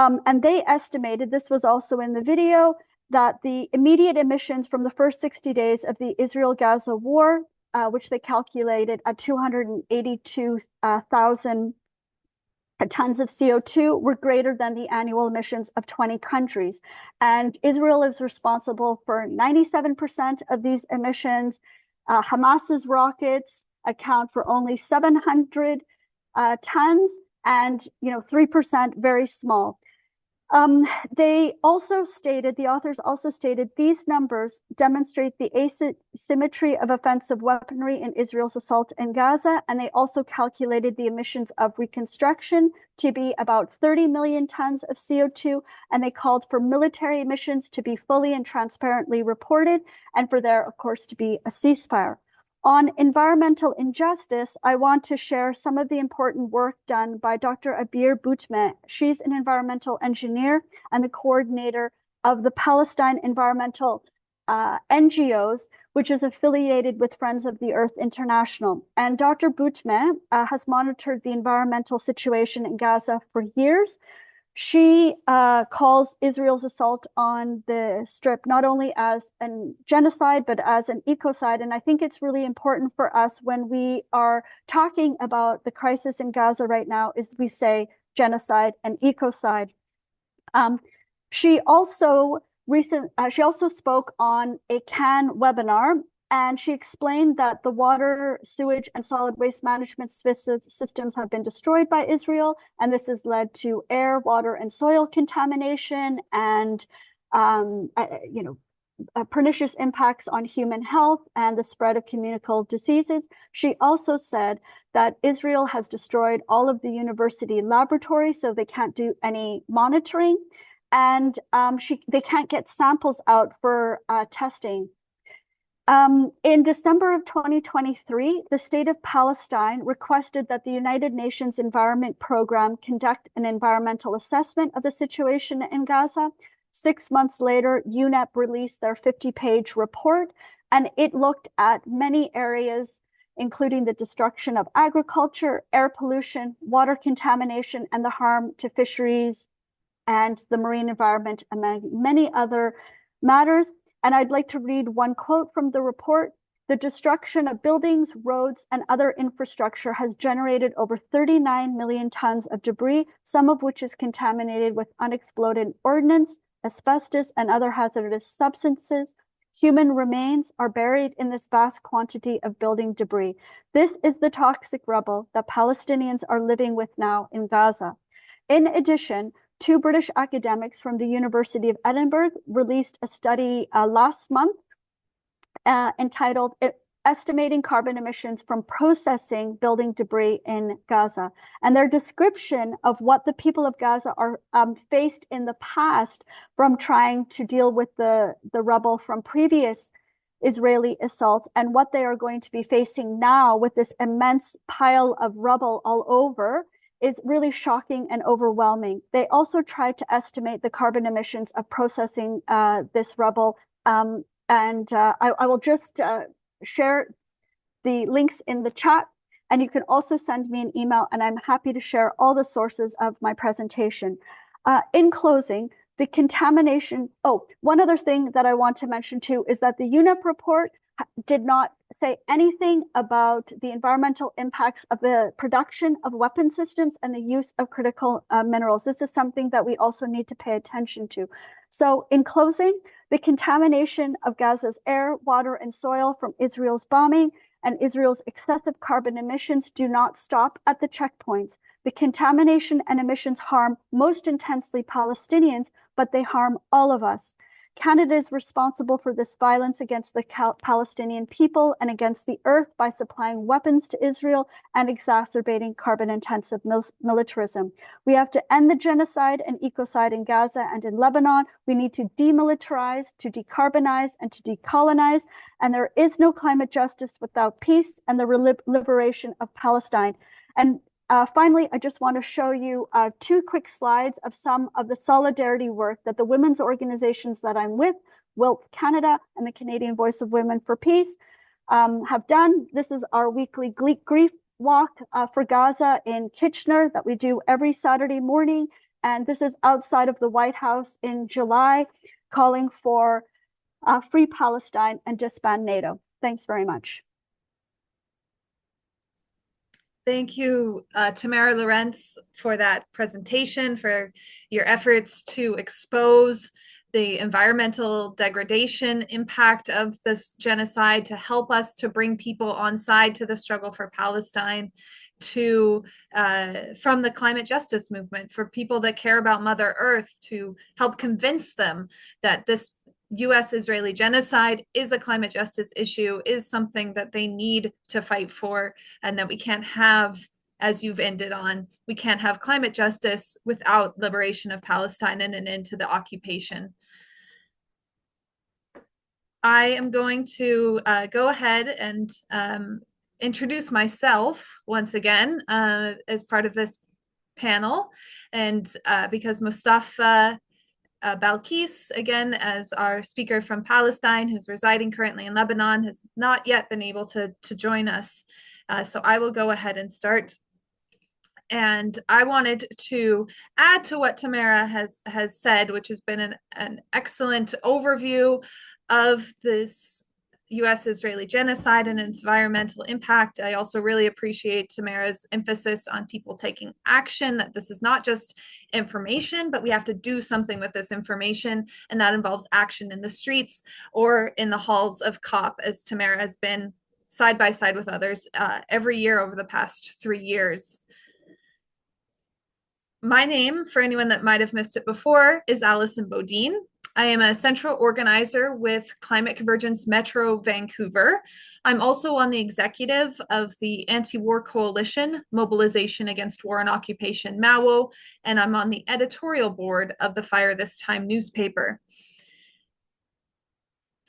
And they estimated, this was also in the video, that the immediate emissions from the first 60 days of the Israel-Gaza war, which they calculated at 282,000 tons of CO2, were greater than the annual emissions of 20 countries. And Israel is responsible for 97% of these emissions. Hamas's rockets account for only 700 tons, and 3% very small. They also stated, the authors also stated, these numbers demonstrate the asymmetry of offensive weaponry in Israel's assault in Gaza, and they also calculated the emissions of reconstruction to be about 30 million tons of CO2, and they called for military emissions to be fully and transparently reported, and for there, of course, to be a ceasefire. On environmental injustice, I want to share some of the important work done by Dr. Abir Boutmeh. She's an environmental engineer and the coordinator of the Palestine Environmental NGOs, which is affiliated with Friends of the Earth International. And Dr. Boutmeh has monitored the environmental situation in Gaza for years. She calls Israel's assault on the Strip not only as a genocide, but as an ecocide. And I think it's really important for us when we are talking about the crisis in Gaza right now is we say genocide and ecocide. She also spoke on a CAN webinar, and she explained that the water, sewage, and solid waste management systems have been destroyed by Israel, and this has led to air, water, and soil contamination and pernicious impacts on human health and the spread of communicable diseases. She also said that Israel has destroyed all of the university laboratories, so they can't do any monitoring, and they can't get samples out for testing. In December of 2023, the state of Palestine requested that the United Nations Environment Program conduct an environmental assessment of the situation in Gaza. 6 months later, UNEP released their 50-page report, and it looked at many areas, including the destruction of agriculture, air pollution, water contamination, and the harm to fisheries and the marine environment, among many other matters. And I'd like to read one quote from the report. The destruction of buildings, roads, and other infrastructure has generated over 39 million tons of debris, some of which is contaminated with unexploded ordnance, asbestos, and other hazardous substances. Human remains are buried in this vast quantity of building debris. This is the toxic rubble that Palestinians are living with now in Gaza. In addition, 2 British academics from the University of Edinburgh released a study last month entitled Estimating Carbon Emissions from Processing Building Debris in Gaza. And their description of what the people of Gaza are faced in the past from trying to deal with the rubble from previous Israeli assaults and what they are going to be facing now with this immense pile of rubble all over is really shocking and overwhelming. They also tried to estimate the carbon emissions of processing this rubble. I will just share the links in the chat, and you can also send me an email, and I'm happy to share all the sources of my presentation. In closing, the contamination, one other thing that I want to mention too is that the UNEP report did not say anything about the environmental impacts of the production of weapon systems and the use of critical minerals. This is something that we also need to pay attention to. So in closing, the contamination of Gaza's air, water, and soil from Israel's bombing and Israel's excessive carbon emissions do not stop at the checkpoints. The contamination and emissions harm most intensely Palestinians, but they harm all of us. Canada is responsible for this violence against the Palestinian people and against the earth by supplying weapons to Israel and exacerbating carbon-intensive militarism. We have to end the genocide and ecocide in Gaza and in Lebanon. We need to demilitarize, to decarbonize, and to decolonize. And there is no climate justice without peace and the liberation of Palestine. And finally, I just want to show you 2 quick slides of some of the solidarity work that the women's organizations that I'm with, WILP Canada and the Canadian Voice of Women for Peace, have done. This is our weekly grief walk for Gaza in Kitchener that we do every Saturday morning. And this is outside of the White House in July, calling for free Palestine and disband NATO. Thanks very much. Thank you, Tamara Lorincz, for that presentation, for your efforts to expose the environmental degradation impact of this genocide, to help us to bring people on side to the struggle for Palestine, to from the climate justice movement, for people that care about Mother Earth, to help convince them that this U.S. Israeli genocide is a climate justice issue, is something that they need to fight for, and that we can't have, as you've ended on, we can't have climate justice without liberation of Palestine and an end to the occupation. I am going to go ahead and introduce myself once again as part of this panel, and because Mustafa Balkis, again, as our speaker from Palestine, who's residing currently in Lebanon, has not yet been able to join us. So I will go ahead and start. And I wanted to add to what Tamara has said, which has been an excellent overview of this U.S. Israeli genocide and its environmental impact. I also really appreciate Tamara's emphasis on people taking action, that this is not just information, but we have to do something with this information. And that involves action in the streets or in the halls of COP, as Tamara has been side by side with others every year over the past 3 years. My name, for anyone that might have missed it before, is Alison Bodine. I am a central organizer with Climate Convergence Metro Vancouver. I'm also on the executive of the anti-war coalition, Mobilization Against War and Occupation, MAWO, and I'm on the editorial board of the Fire This Time newspaper.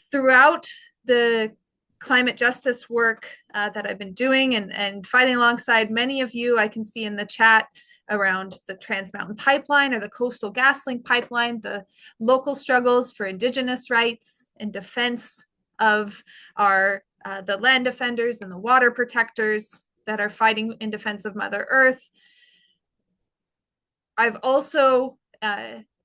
Throughout the climate justice work that I've been doing and fighting alongside many of you, I can see in the chat, around the Trans Mountain Pipeline or the Coastal GasLink pipeline, the local struggles for Indigenous rights and defense of our the land defenders and the water protectors that are fighting in defense of Mother Earth. I've also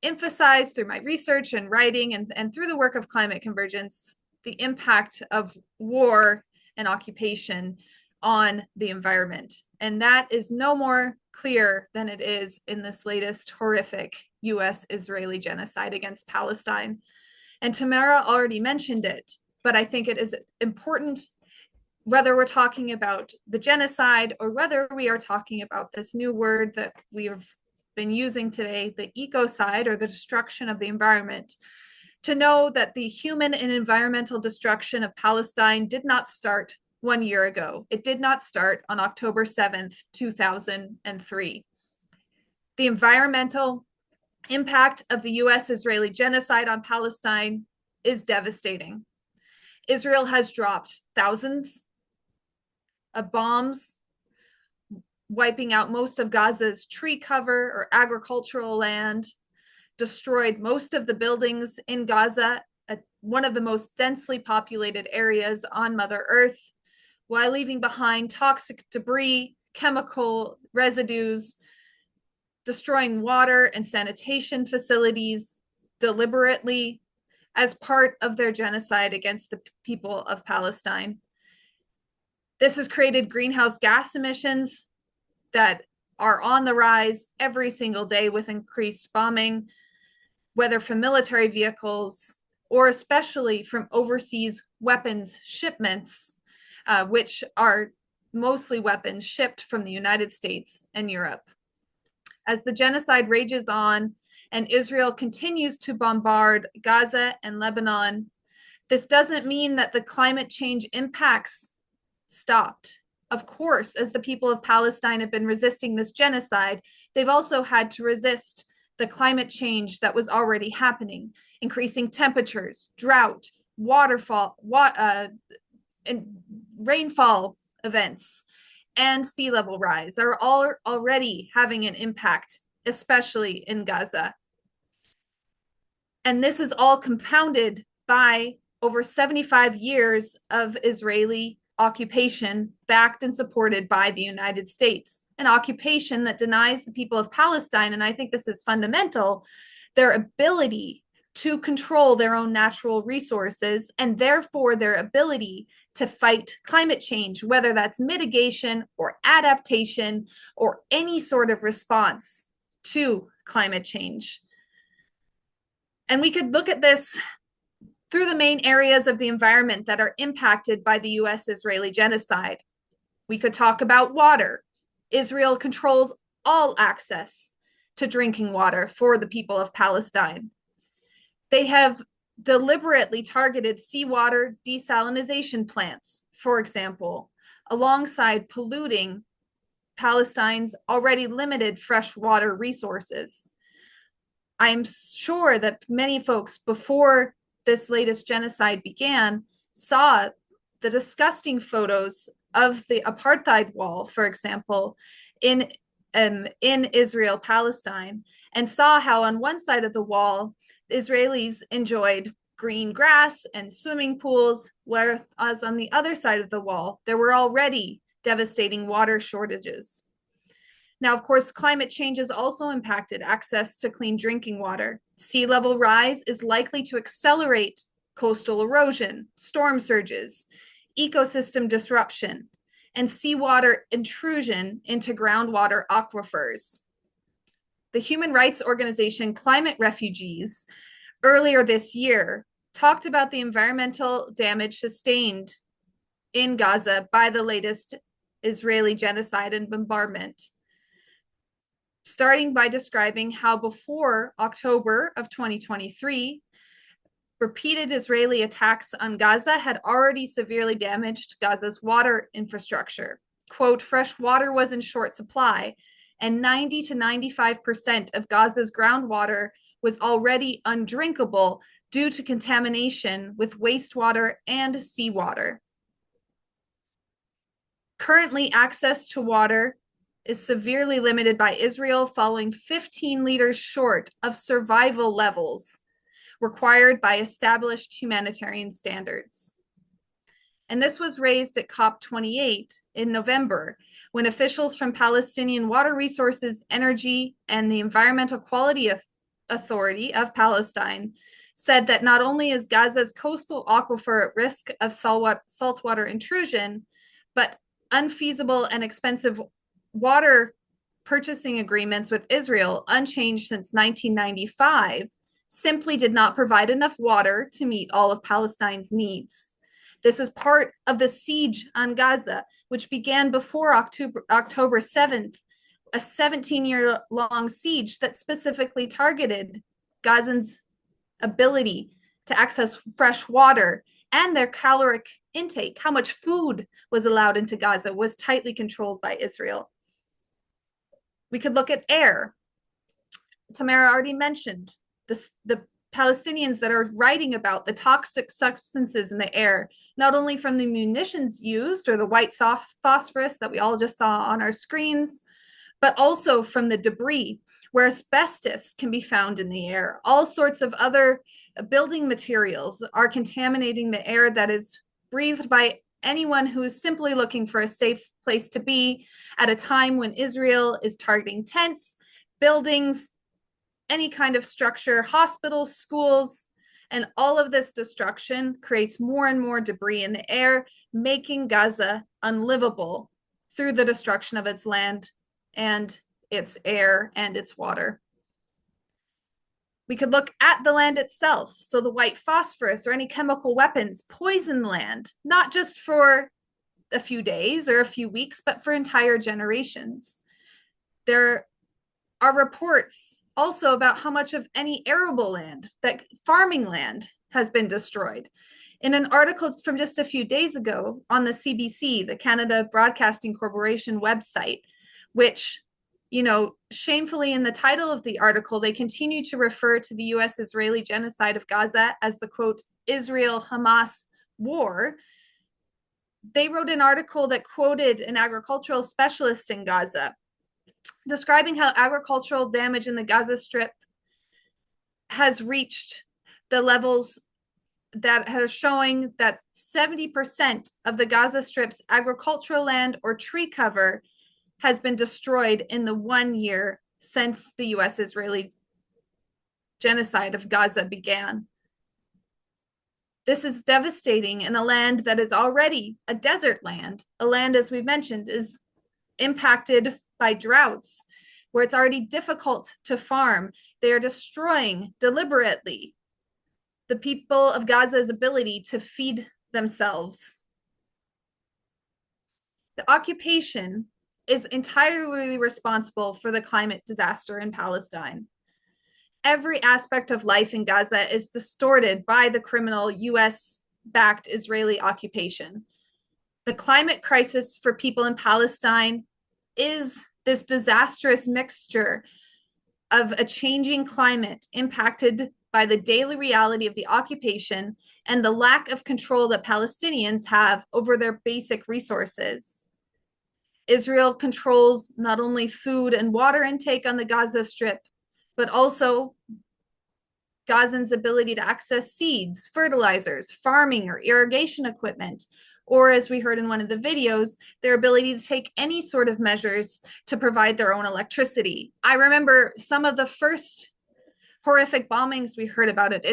emphasized through my research and writing and through the work of Climate Convergence the impact of war and occupation on the environment. And that is no more clear than it is in this latest horrific U.S. Israeli genocide against Palestine. And Tamara already mentioned it, but I think it is important, whether we're talking about the genocide or whether we are talking about this new word that we have been using today, the ecocide, or the destruction of the environment, to know that the human and environmental destruction of Palestine did not start 1 year ago. It did not start on October 7th, 2003. The environmental impact of the U.S. Israeli genocide on Palestine is devastating. Israel has dropped thousands of bombs, wiping out most of Gaza's tree cover or agricultural land, destroyed most of the buildings in Gaza, one of the most densely populated areas on Mother Earth, while leaving behind toxic debris, chemical residues, destroying water and sanitation facilities deliberately as part of their genocide against the people of Palestine. This has created greenhouse gas emissions that are on the rise every single day with increased bombing, whether from military vehicles or especially from overseas weapons shipments, which are mostly weapons shipped from the United States and Europe. As the genocide rages on and Israel continues to bombard Gaza and Lebanon, this doesn't mean that the climate change impacts stopped. Of course, as the people of Palestine have been resisting this genocide, they've also had to resist the climate change that was already happening, increasing temperatures, drought, and rainfall events, and sea level rise are all already having an impact, especially in Gaza. And this is all compounded by over 75 years of Israeli occupation backed and supported by the United States, an occupation that denies the people of Palestine, and I think this is fundamental, their ability to control their own natural resources and therefore their ability to fight climate change, whether that's mitigation or adaptation or any sort of response to climate change. And we could look at this through the main areas of the environment that are impacted by the U.S. Israeli genocide. We could talk about water. Israel controls all access to drinking water for the people of Palestine. They have deliberately targeted seawater desalination plants, for example, alongside polluting Palestine's already limited freshwater resources. I'm sure that many folks before this latest genocide began saw the disgusting photos of the apartheid wall, for example, in Israel, Palestine, and saw how on one side of the wall, Israelis enjoyed green grass and swimming pools, whereas on the other side of the wall, there were already devastating water shortages. Now, of course, climate change has also impacted access to clean drinking water. Sea level rise is likely to accelerate coastal erosion, storm surges, ecosystem disruption, and seawater intrusion into groundwater aquifers. The human rights organization Climate Refugees earlier this year talked about the environmental damage sustained in Gaza by the latest Israeli genocide and bombardment, starting by describing how before October of 2023, repeated Israeli attacks on Gaza had already severely damaged Gaza's water infrastructure. Quote, fresh water was in short supply, and 90 to 95% of Gaza's groundwater was already undrinkable due to contamination with wastewater and seawater. Currently, access to water is severely limited by Israel, falling 15 liters short of survival levels required by established humanitarian standards. And this was raised at COP28 in November, when officials from Palestinian Water Resources, Energy, and the Environmental Quality Authority of Palestine said that not only is Gaza's coastal aquifer at risk of saltwater intrusion, but unfeasible and expensive water purchasing agreements with Israel, unchanged since 1995, simply did not provide enough water to meet all of Palestine's needs. This is part of the siege on Gaza, which began before October 7th, a 17-year-long siege that specifically targeted Gazans' ability to access fresh water and their caloric intake. How much food was allowed into Gaza was tightly controlled by Israel. We could look at air. Tamara already mentioned the Palestinians that are writing about the toxic substances in the air, not only from the munitions used or the white phosphorus that we all just saw on our screens, but also from the debris where asbestos can be found in the air. All sorts of other building materials are contaminating the air that is breathed by anyone who is simply looking for a safe place to be at a time when Israel is targeting tents, buildings, any kind of structure, hospitals, schools, and all of this destruction creates more and more debris in the air, making Gaza unlivable through the destruction of its land and its air and its water. We could look at the land itself. So the white phosphorus or any chemical weapons poison land, not just for a few days or a few weeks, but for entire generations. There are reports also about how much of any arable land, that farming land, has been destroyed. In an article from just a few days ago on the CBC, the Canada Broadcasting Corporation website, which, you know, shamefully in the title of the article, they continue to refer to the U.S. Israeli genocide of Gaza as the, quote, Israel-Hamas war. They wrote an article that quoted an agricultural specialist in Gaza, describing how agricultural damage in the Gaza Strip has reached the levels that are showing that 70% of the Gaza Strip's agricultural land or tree cover has been destroyed in the 1 year since the U.S. Israeli genocide of Gaza began. This is devastating in a land that is already a desert land. A land, as we've mentioned, is impacted by droughts, where it's already difficult to farm. They are destroying deliberately the people of Gaza's ability to feed themselves. The occupation is entirely responsible for the climate disaster in Palestine. Every aspect of life in Gaza is distorted by the criminal US-backed Israeli occupation. The climate crisis for people in Palestine is this disastrous mixture of a changing climate impacted by the daily reality of the occupation and the lack of control that Palestinians have over their basic resources. Israel controls not only food and water intake on the Gaza Strip, but also Gazans' ability to access seeds, fertilizers, farming or irrigation equipment, or as we heard in one of the videos, their ability to take any sort of measures to provide their own electricity. I remember some of the first horrific bombings we heard about that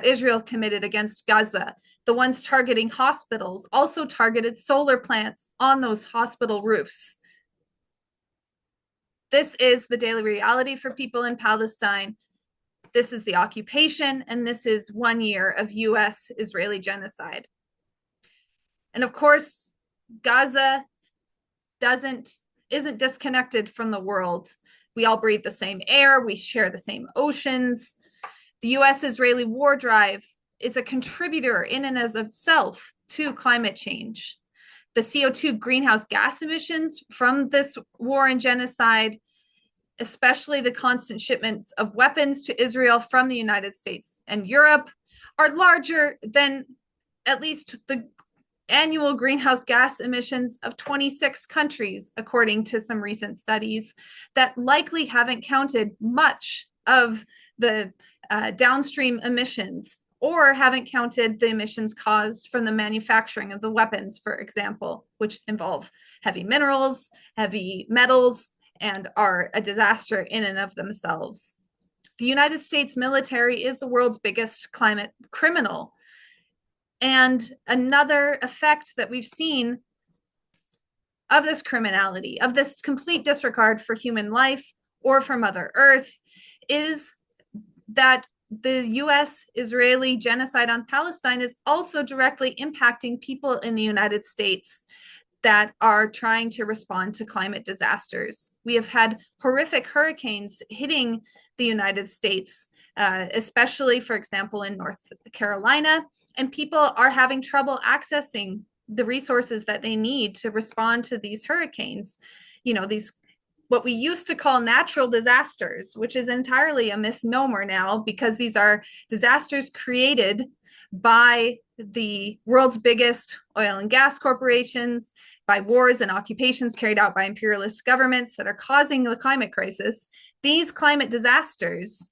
Israel committed against Gaza. The ones targeting hospitals also targeted solar plants on those hospital roofs. This is the daily reality for people in Palestine. This is the occupation, and this is 1 year of U.S. Israeli genocide. And of course, Gaza isn't disconnected from the world. We all breathe the same air, we share the same oceans. The US Israeli war drive is a contributor in and as of itself to climate change. The CO2 greenhouse gas emissions from this war and genocide, especially the constant shipments of weapons to Israel from the United States and Europe, are larger than at least the annual greenhouse gas emissions of 26 countries, according to some recent studies that likely haven't counted much of the downstream emissions or haven't counted the emissions caused from the manufacturing of the weapons, for example, which involve heavy minerals, heavy metals, and are a disaster in and of themselves. The United States military is the world's biggest climate criminal. And another effect that we've seen of this criminality, of this complete disregard for human life or for Mother Earth, is that the US Israeli genocide on Palestine is also directly impacting people in the United States that are trying to respond to climate disasters. We have had horrific hurricanes hitting the United States, especially, for example, in North Carolina, and people are having trouble accessing the resources that they need to respond to these hurricanes. You know, these what we used to call natural disasters, which is entirely a misnomer now, because these are disasters created by the world's biggest oil and gas corporations, by wars and occupations carried out by imperialist governments that are causing the climate crisis. These climate disasters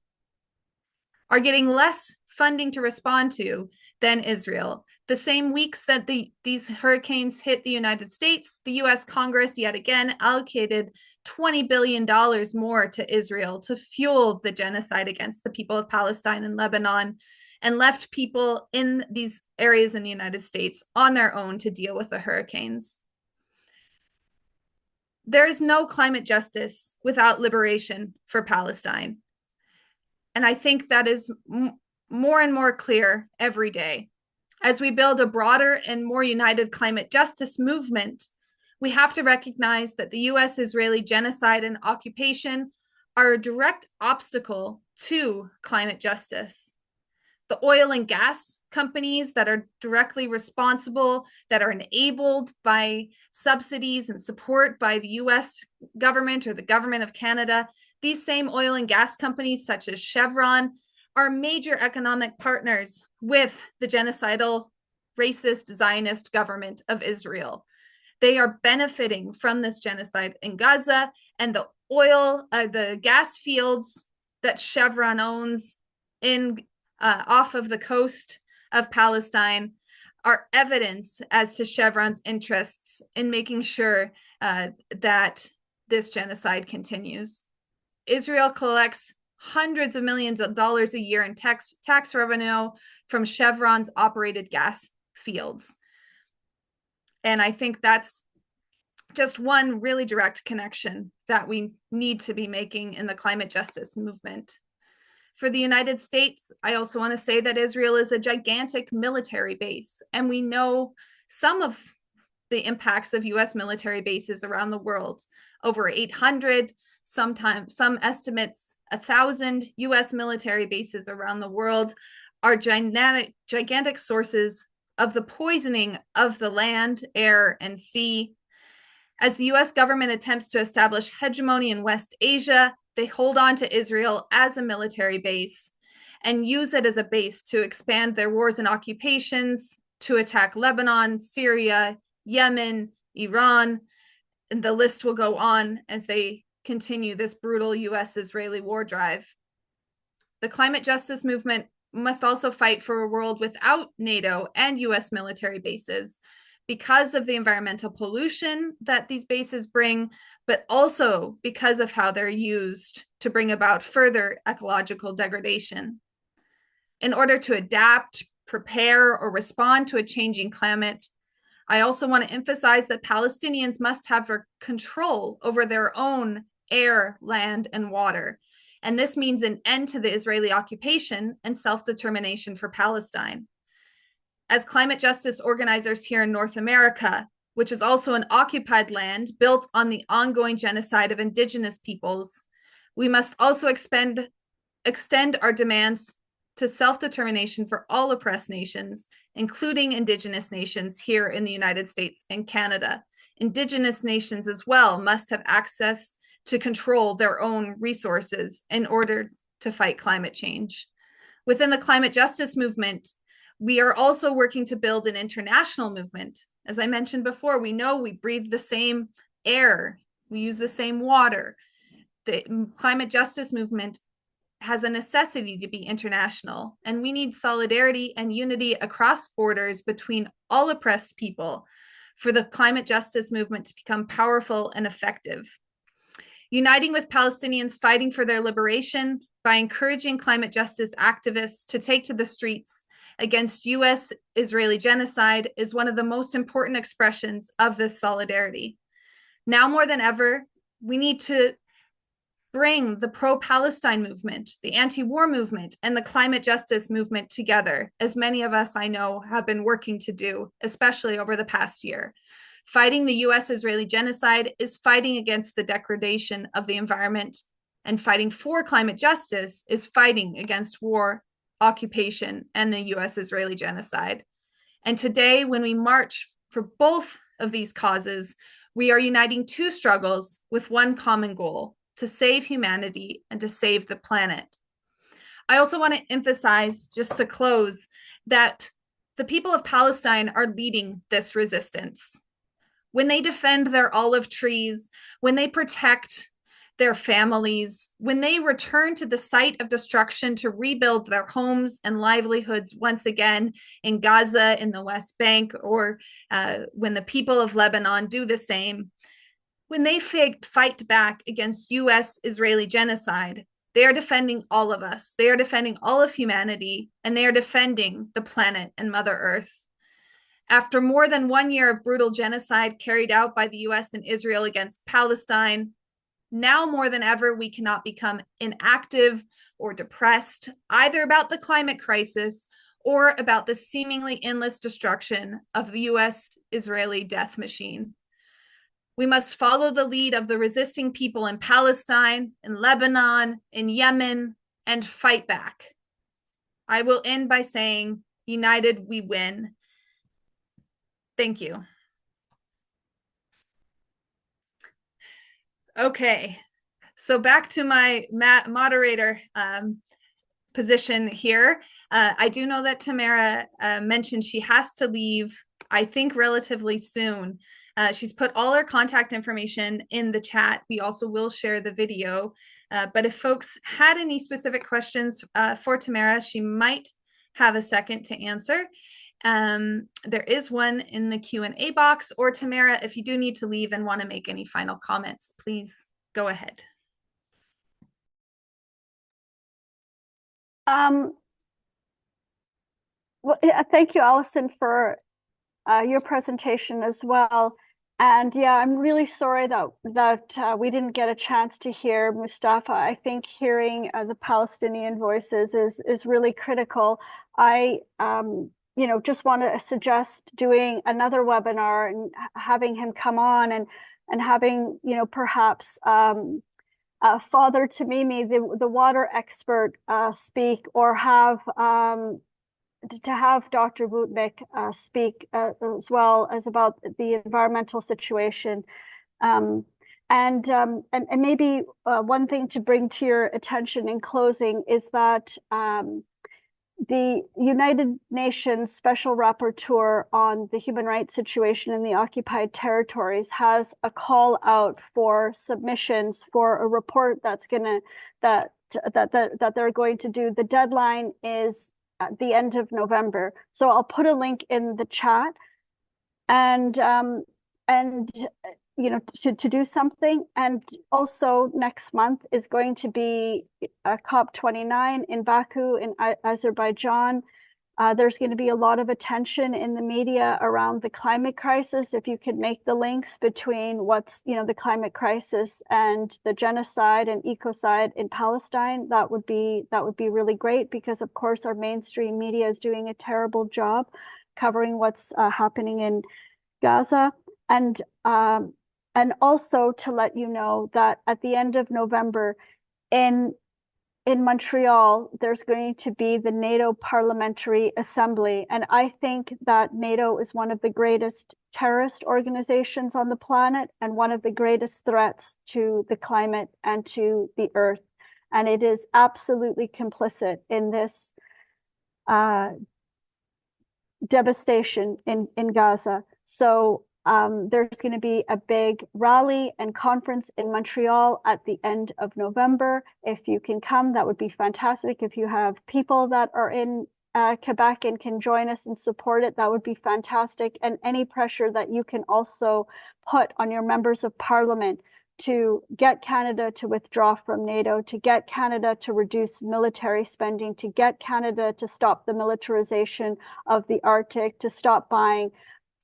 are getting less funding to respond to than Israel. The same weeks that these hurricanes hit the United States, the US Congress yet again allocated $20 billion more to Israel to fuel the genocide against the people of Palestine and Lebanon, and left people in these areas in the United States on their own to deal with the hurricanes. There is no climate justice without liberation for Palestine. And I think that is more and more clear every day. As we build a broader and more united climate justice movement, we have to recognize that the US Israeli genocide and occupation are a direct obstacle to climate justice. The oil and gas companies that are directly responsible, that are enabled by subsidies and support by the US government or the government of Canada, these same oil and gas companies, such as Chevron, are major economic partners with the genocidal, racist, Zionist government of Israel. They are benefiting from this genocide in Gaza, and the gas fields that Chevron owns in off of the coast of Palestine are evidence as to Chevron's interests in making sure that this genocide continues. Israel collects hundreds of millions of dollars a year in tax revenue from Chevron's operated gas fields. And I think that's just one really direct connection that we need to be making in the climate justice movement. For the United States, I also want to say that Israel is a gigantic military base, and we know some of the impacts of U.S. military bases around the world. Over 800, sometimes some estimates 1,000 U.S. military bases around the world are gigantic sources of the poisoning of the land, air, and sea. As the U.S. government attempts to establish hegemony in West Asia, they hold on to Israel as a military base and use it as a base to expand their wars and occupations, to attack Lebanon, Syria, Yemen, Iran, and the list will go on as they continue this brutal U.S. Israeli war drive. The climate justice movement must also fight for a world without NATO and U.S. military bases because of the environmental pollution that these bases bring, but also because of how they're used to bring about further ecological degradation. In order to adapt, prepare, or respond to a changing climate, I also want to emphasize that Palestinians must have control over their own air, land, and water. And this means an end to the Israeli occupation and self-determination for Palestine. As climate justice organizers here in North America, which is also an occupied land built on the ongoing genocide of indigenous peoples, we must also extend our demands to self-determination for all oppressed nations, including indigenous nations here in the United States and Canada. Indigenous nations as well must have access to control their own resources in order to fight climate change. Within the climate justice movement, we are also working to build an international movement. As I mentioned before, we know we breathe the same air, we use the same water. The climate justice movement has a necessity to be international, and we need solidarity and unity across borders between all oppressed people for the climate justice movement to become powerful and effective. Uniting with Palestinians fighting for their liberation by encouraging climate justice activists to take to the streets against U.S. Israeli genocide is one of the most important expressions of this solidarity. Now more than ever, we need to bring the pro-Palestine movement, the anti-war movement, and the climate justice movement together, as many of us I know have been working to do, especially over the past year. Fighting the U.S. Israeli genocide is fighting against the degradation of the environment, and fighting for climate justice is fighting against war, occupation, and the U.S. Israeli genocide. And today, when we march for both of these causes, we are uniting two struggles with one common goal: to save humanity and to save the planet. I also want to emphasize, just to close, that the people of Palestine are leading this resistance. When they defend their olive trees, when they protect their families, when they return to the site of destruction to rebuild their homes and livelihoods once again in Gaza, in the West Bank, or when the people of Lebanon do the same, when they fight back against U.S. Israeli genocide, they are defending all of us. They are defending all of humanity, and they are defending the planet and Mother Earth. After more than 1 year of brutal genocide carried out by the U.S. and Israel against Palestine, now more than ever, we cannot become inactive or depressed, either about the climate crisis or about the seemingly endless destruction of the U.S. Israeli death machine. We must follow the lead of the resisting people in Palestine, in Lebanon, in Yemen, and fight back. I will end by saying, united we win. Thank you. Okay, so back to my moderator position here. I do know that Tamara mentioned she has to leave, I think, relatively soon. She's put all her contact information in the chat. We also will share the video. But if folks had any specific questions for Tamara, she might have a second to answer. There is one in the Q&A box, or Tamara, if you do need to leave and want to make any final comments, please go ahead. Well, thank you, Alison, for your presentation as well. And yeah, I'm really sorry that we didn't get a chance to hear Mustafa. I think hearing the Palestinian voices is really critical. I just want to suggest doing another webinar and having him come on and having perhaps Father Tamimi, the water expert, speak, or have to have Dr. Butmik speak as well as about the environmental situation. And maybe one thing to bring to your attention in closing is that the United Nations Special Rapporteur on the human rights situation in the occupied territories has a call out for submissions for a report that they're going to do. The deadline is at the end of November. So I'll put a link in the chat and to do something. And also next month is going to be COP29 in Baku in Azerbaijan. There's going to be a lot of attention in the media around the climate crisis. If you could make the links between what's, the climate crisis and the genocide and ecocide in Palestine, that would be really great, because of course our mainstream media is doing a terrible job covering what's happening in Gaza. And also to let you know that at the end of November in Montreal, there's going to be the NATO Parliamentary Assembly. And I think that NATO is one of the greatest terrorist organizations on the planet and one of the greatest threats to the climate and to the earth. And it is absolutely complicit in this devastation in Gaza. So there's going to be a big rally and conference in Montreal at the end of November. If you can come, that would be fantastic. If you have people that are in Quebec and can join us and support it, that would be fantastic. And any pressure that you can also put on your members of parliament to get Canada to withdraw from NATO, to get Canada to reduce military spending, to get Canada to stop the militarization of the Arctic, to stop buying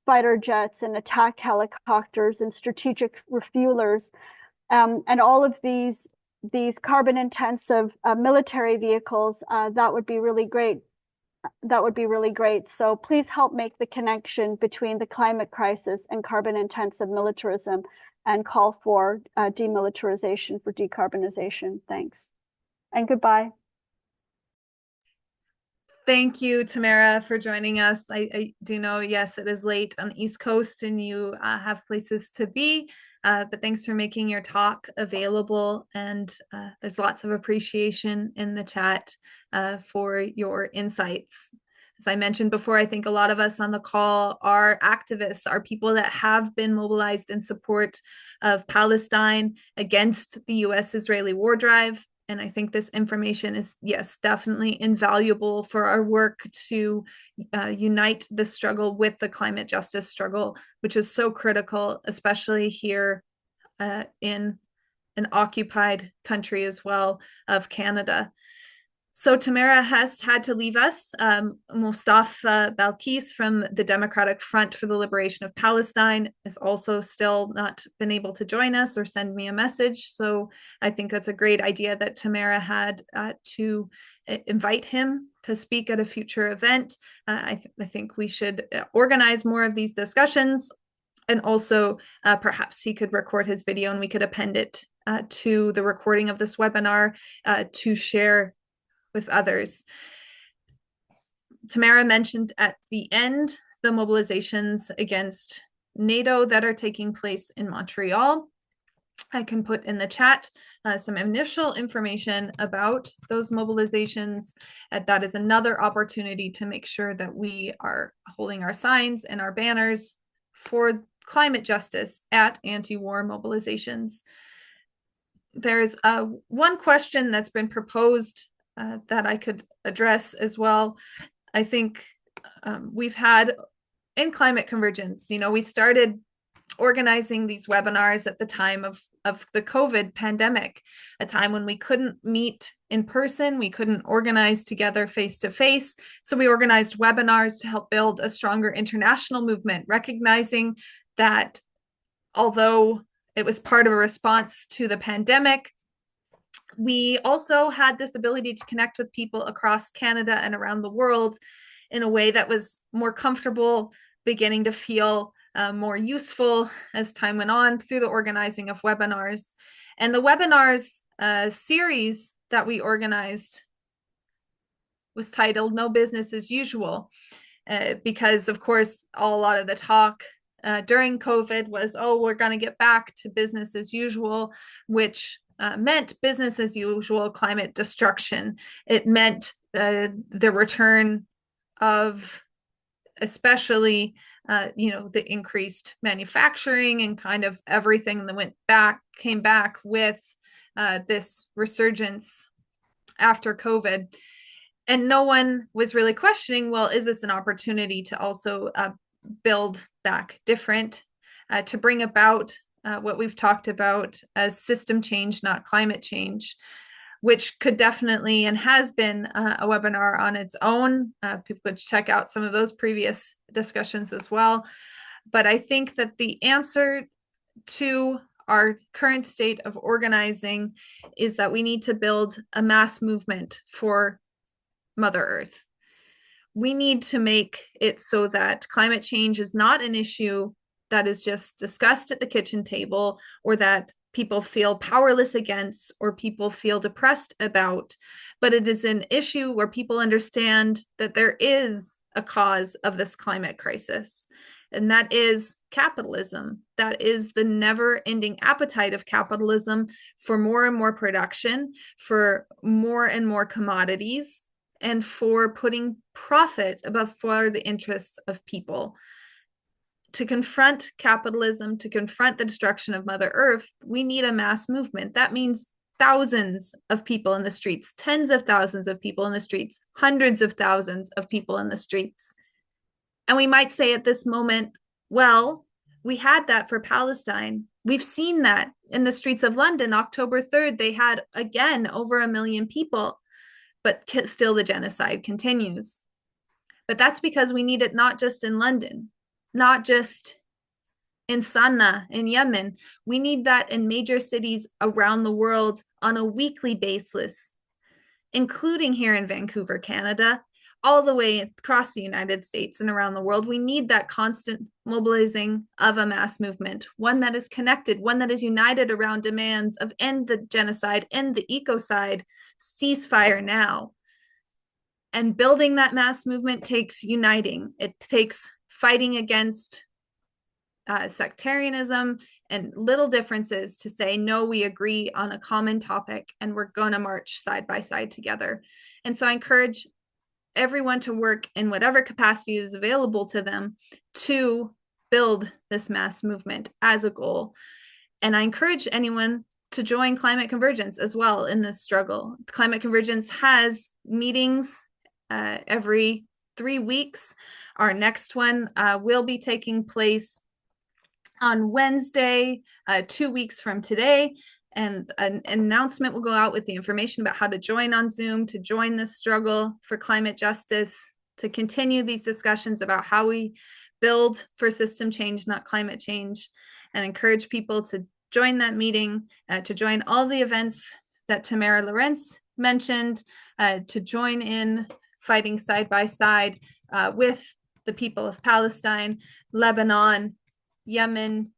fighter jets and attack helicopters and strategic refuelers, and all of these carbon intensive military vehicles, that would be really great. That would be really great. So please help make the connection between the climate crisis and carbon intensive militarism and call for demilitarization for decarbonization. Thanks. And goodbye. Thank you, Tamara, for joining us. I do know, yes, it is late on the East Coast and you have places to be, but thanks for making your talk available. And there's lots of appreciation in the chat for your insights. As I mentioned before, I think a lot of us on the call are activists, are people that have been mobilized in support of Palestine against the U.S. Israeli war drive. And I think this information is, yes, definitely invaluable for our work to unite the struggle with the climate justice struggle, which is so critical, especially here in an occupied country as well of Canada. So Tamara has had to leave us. Mustafa Balkis from the Democratic Front for the Liberation of Palestine has also still not been able to join us or send me a message. So I think that's a great idea that Tamara had to invite him to speak at a future event. I think we should organize more of these discussions. And also perhaps he could record his video and we could append it to the recording of this webinar to share with others. Tamara mentioned at the end the mobilizations against NATO that are taking place in Montreal. I can put in the chat some initial information about those mobilizations. That is another opportunity to make sure that we are holding our signs and our banners for climate justice at anti-war mobilizations. There's one question that's been proposed that I could address as well. I think we've had in Climate Convergence, we started organizing these webinars at the time of the COVID pandemic, a time when we couldn't meet in person, we couldn't organize together face to face. So we organized webinars to help build a stronger international movement, recognizing that although it was part of a response to the pandemic, we also had this ability to connect with people across Canada and around the world in a way that was more comfortable, beginning to feel more useful as time went on through the organizing of webinars. And the webinars series that we organized was titled No Business as Usual, because of course, a lot of the talk during COVID was, oh, we're going to get back to business as usual, which meant business as usual climate destruction. It meant the return of especially the increased manufacturing and kind of everything that came back with this resurgence after COVID. And no one was really questioning, well, is this an opportunity to also build back different, to bring about what we've talked about as system change, not climate change, which could definitely and has been a webinar on its own. People could check out some of those previous discussions as well. But I think that the answer to our current state of organizing is that we need to build a mass movement for Mother Earth. We need to make it so that climate change is not an issue that is just discussed at the kitchen table, or that people feel powerless against, or people feel depressed about, but it is an issue where people understand that there is a cause of this climate crisis, and that is capitalism. That is the never-ending appetite of capitalism for more and more production, for more and more commodities, and for putting profit above for the interests of people. To confront capitalism, to confront the destruction of Mother Earth, we need a mass movement. That means thousands of people in the streets, tens of thousands of people in the streets, hundreds of thousands of people in the streets. And we might say at this moment, well, we had that for Palestine. We've seen that in the streets of London. October 3rd, they had, again, over 1 million people, but still the genocide continues. But that's because we need it not just in London, not just in Sana'a, in Yemen. We need that in major cities around the world on a weekly basis, including here in Vancouver, Canada, all the way across the United States and around the world. We need that constant mobilizing of a mass movement, one that is connected, one that is united around demands of end the genocide, end the ecocide, ceasefire now. And building that mass movement takes uniting. It takes fighting against sectarianism and little differences to say, no, we agree on a common topic and we're going to march side by side together. And so I encourage everyone to work in whatever capacity is available to them to build this mass movement as a goal. And I encourage anyone to join Climate Convergence as well in this struggle. Climate Convergence has meetings every 3 weeks. Our next one will be taking place on Wednesday, 2 weeks from today. And an announcement will go out with the information about how to join on Zoom, to join this struggle for climate justice, to continue these discussions about how we build for system change, not climate change, and encourage people to join that meeting, to join all the events that Tamara Lorincz mentioned, to join in fighting side by side with the people of Palestine, Lebanon, Yemen,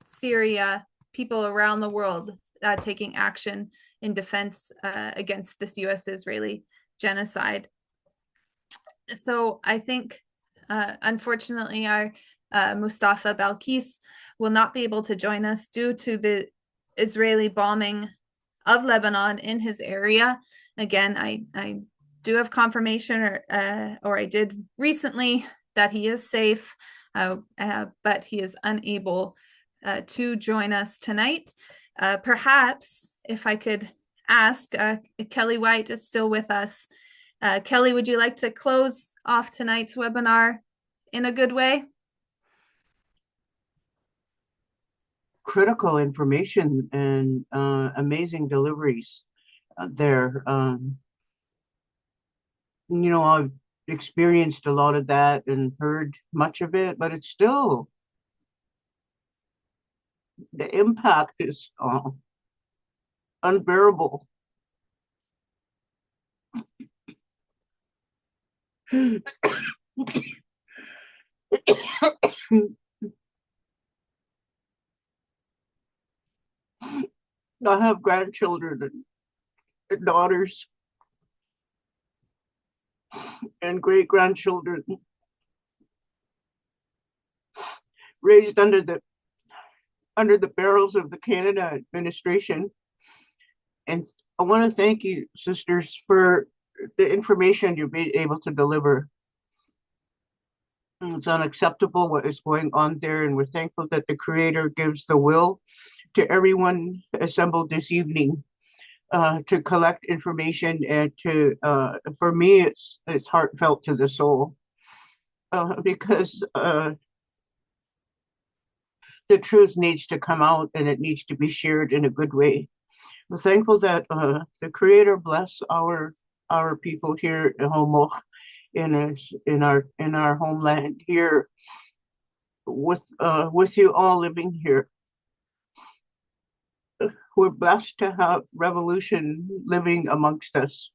Syria, people around the world taking action in defense against this U.S. Israeli genocide. So I think, unfortunately, our Mustafa Balkis will not be able to join us due to the Israeli bombing of Lebanon in his area. Again, I do have confirmation, or I did recently, that he is safe, but he is unable to join us tonight. Perhaps if I could ask, Kelly White is still with us. Kelly, would you like to close off tonight's webinar in a good way? Critical information and amazing deliveries there. I've experienced a lot of that and heard much of it, but it's still, the impact is unbearable. I have grandchildren and daughters and great-grandchildren raised under the barrels of the Canada administration. And I want to thank you, sisters, for the information you've been able to deliver. It's unacceptable what is going on there, and we're thankful that the Creator gives the will to everyone assembled this evening to collect information and to, for me, it's heartfelt to the soul because the truth needs to come out and it needs to be shared in a good way. We're thankful that the Creator bless our people here in Homo, in our homeland here, with you all living here. We're blessed to have revolution living amongst us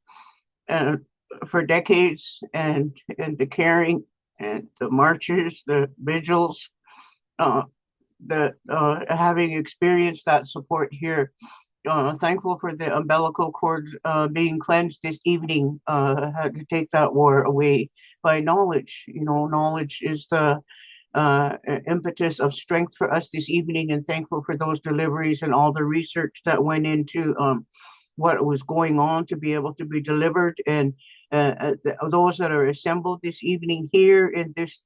for decades, and the caring and the marches, the vigils, having experienced that support here. Thankful for the umbilical cord being cleansed this evening, had to take that war away by knowledge. Knowledge is the impetus of strength for us this evening, and thankful for those deliveries and all the research that went into what was going on to be able to be delivered, and those that are assembled this evening here in this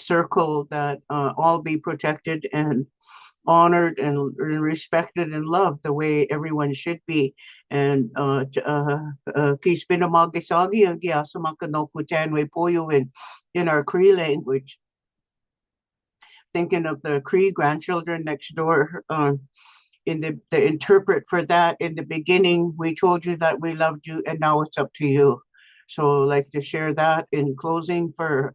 circle, that all be protected and honored and respected and loved the way everyone should be. And in our Cree language, thinking of the Cree grandchildren next door, in the interpret for that, in the beginning, we told you that we loved you, and now it's up to you. So I'd like to share that in closing for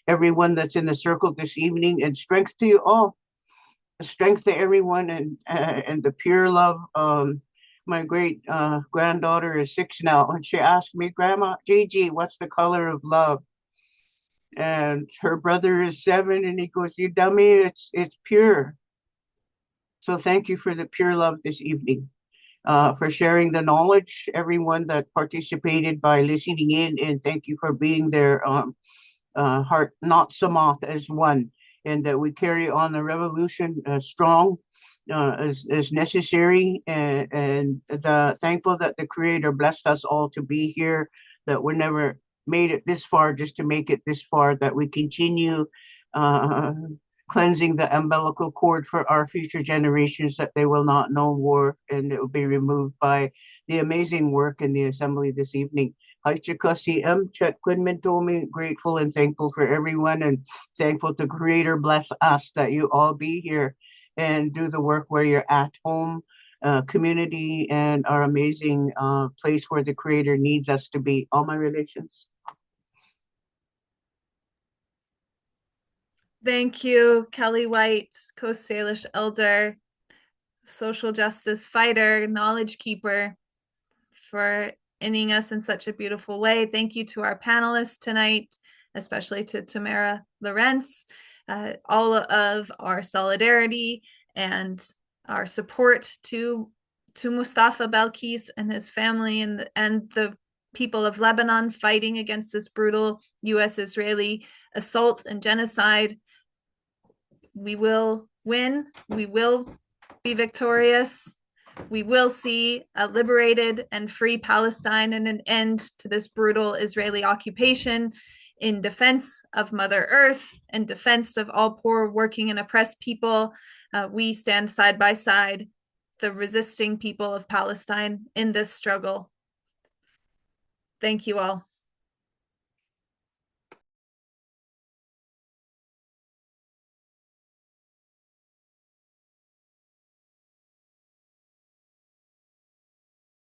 everyone that's in the circle this evening, and strength to you all. Strength to everyone, and the pure love. My great granddaughter is 6 now, and she asked me, Grandma Gigi, what's the color of love? And her brother is 7, and he goes, you dummy, it's pure. So thank you for the pure love this evening, for sharing the knowledge, everyone that participated by listening in, and thank you for being there, heart not samoth as one, and that we carry on the revolution strong as necessary, and thankful that the Creator blessed us all to be here, that we never made it this far just to make it this far, that we continue cleansing the umbilical cord for our future generations, that they will not know war, and it will be removed by the amazing work in the assembly this evening. Grateful and thankful for everyone, and thankful to Creator bless us that you all be here and do the work where you're at home, community, and our amazing place where the Creator needs us to be. All my relations. Thank you, Kelly White, Coast Salish elder, social justice fighter, knowledge keeper, for ending us in such a beautiful way. Thank you to our panelists tonight, especially to Tamara Lorincz. All of our solidarity and our support to Mustafa Belkis and his family, and the people of Lebanon fighting against this brutal U.S. Israeli assault and genocide. We will win. We will be victorious. We will see a liberated and free Palestine and an end to this brutal Israeli occupation, in defense of Mother Earth, in defense of all poor, working, and oppressed people. We stand side by side, the resisting people of Palestine, in this struggle. Thank you all.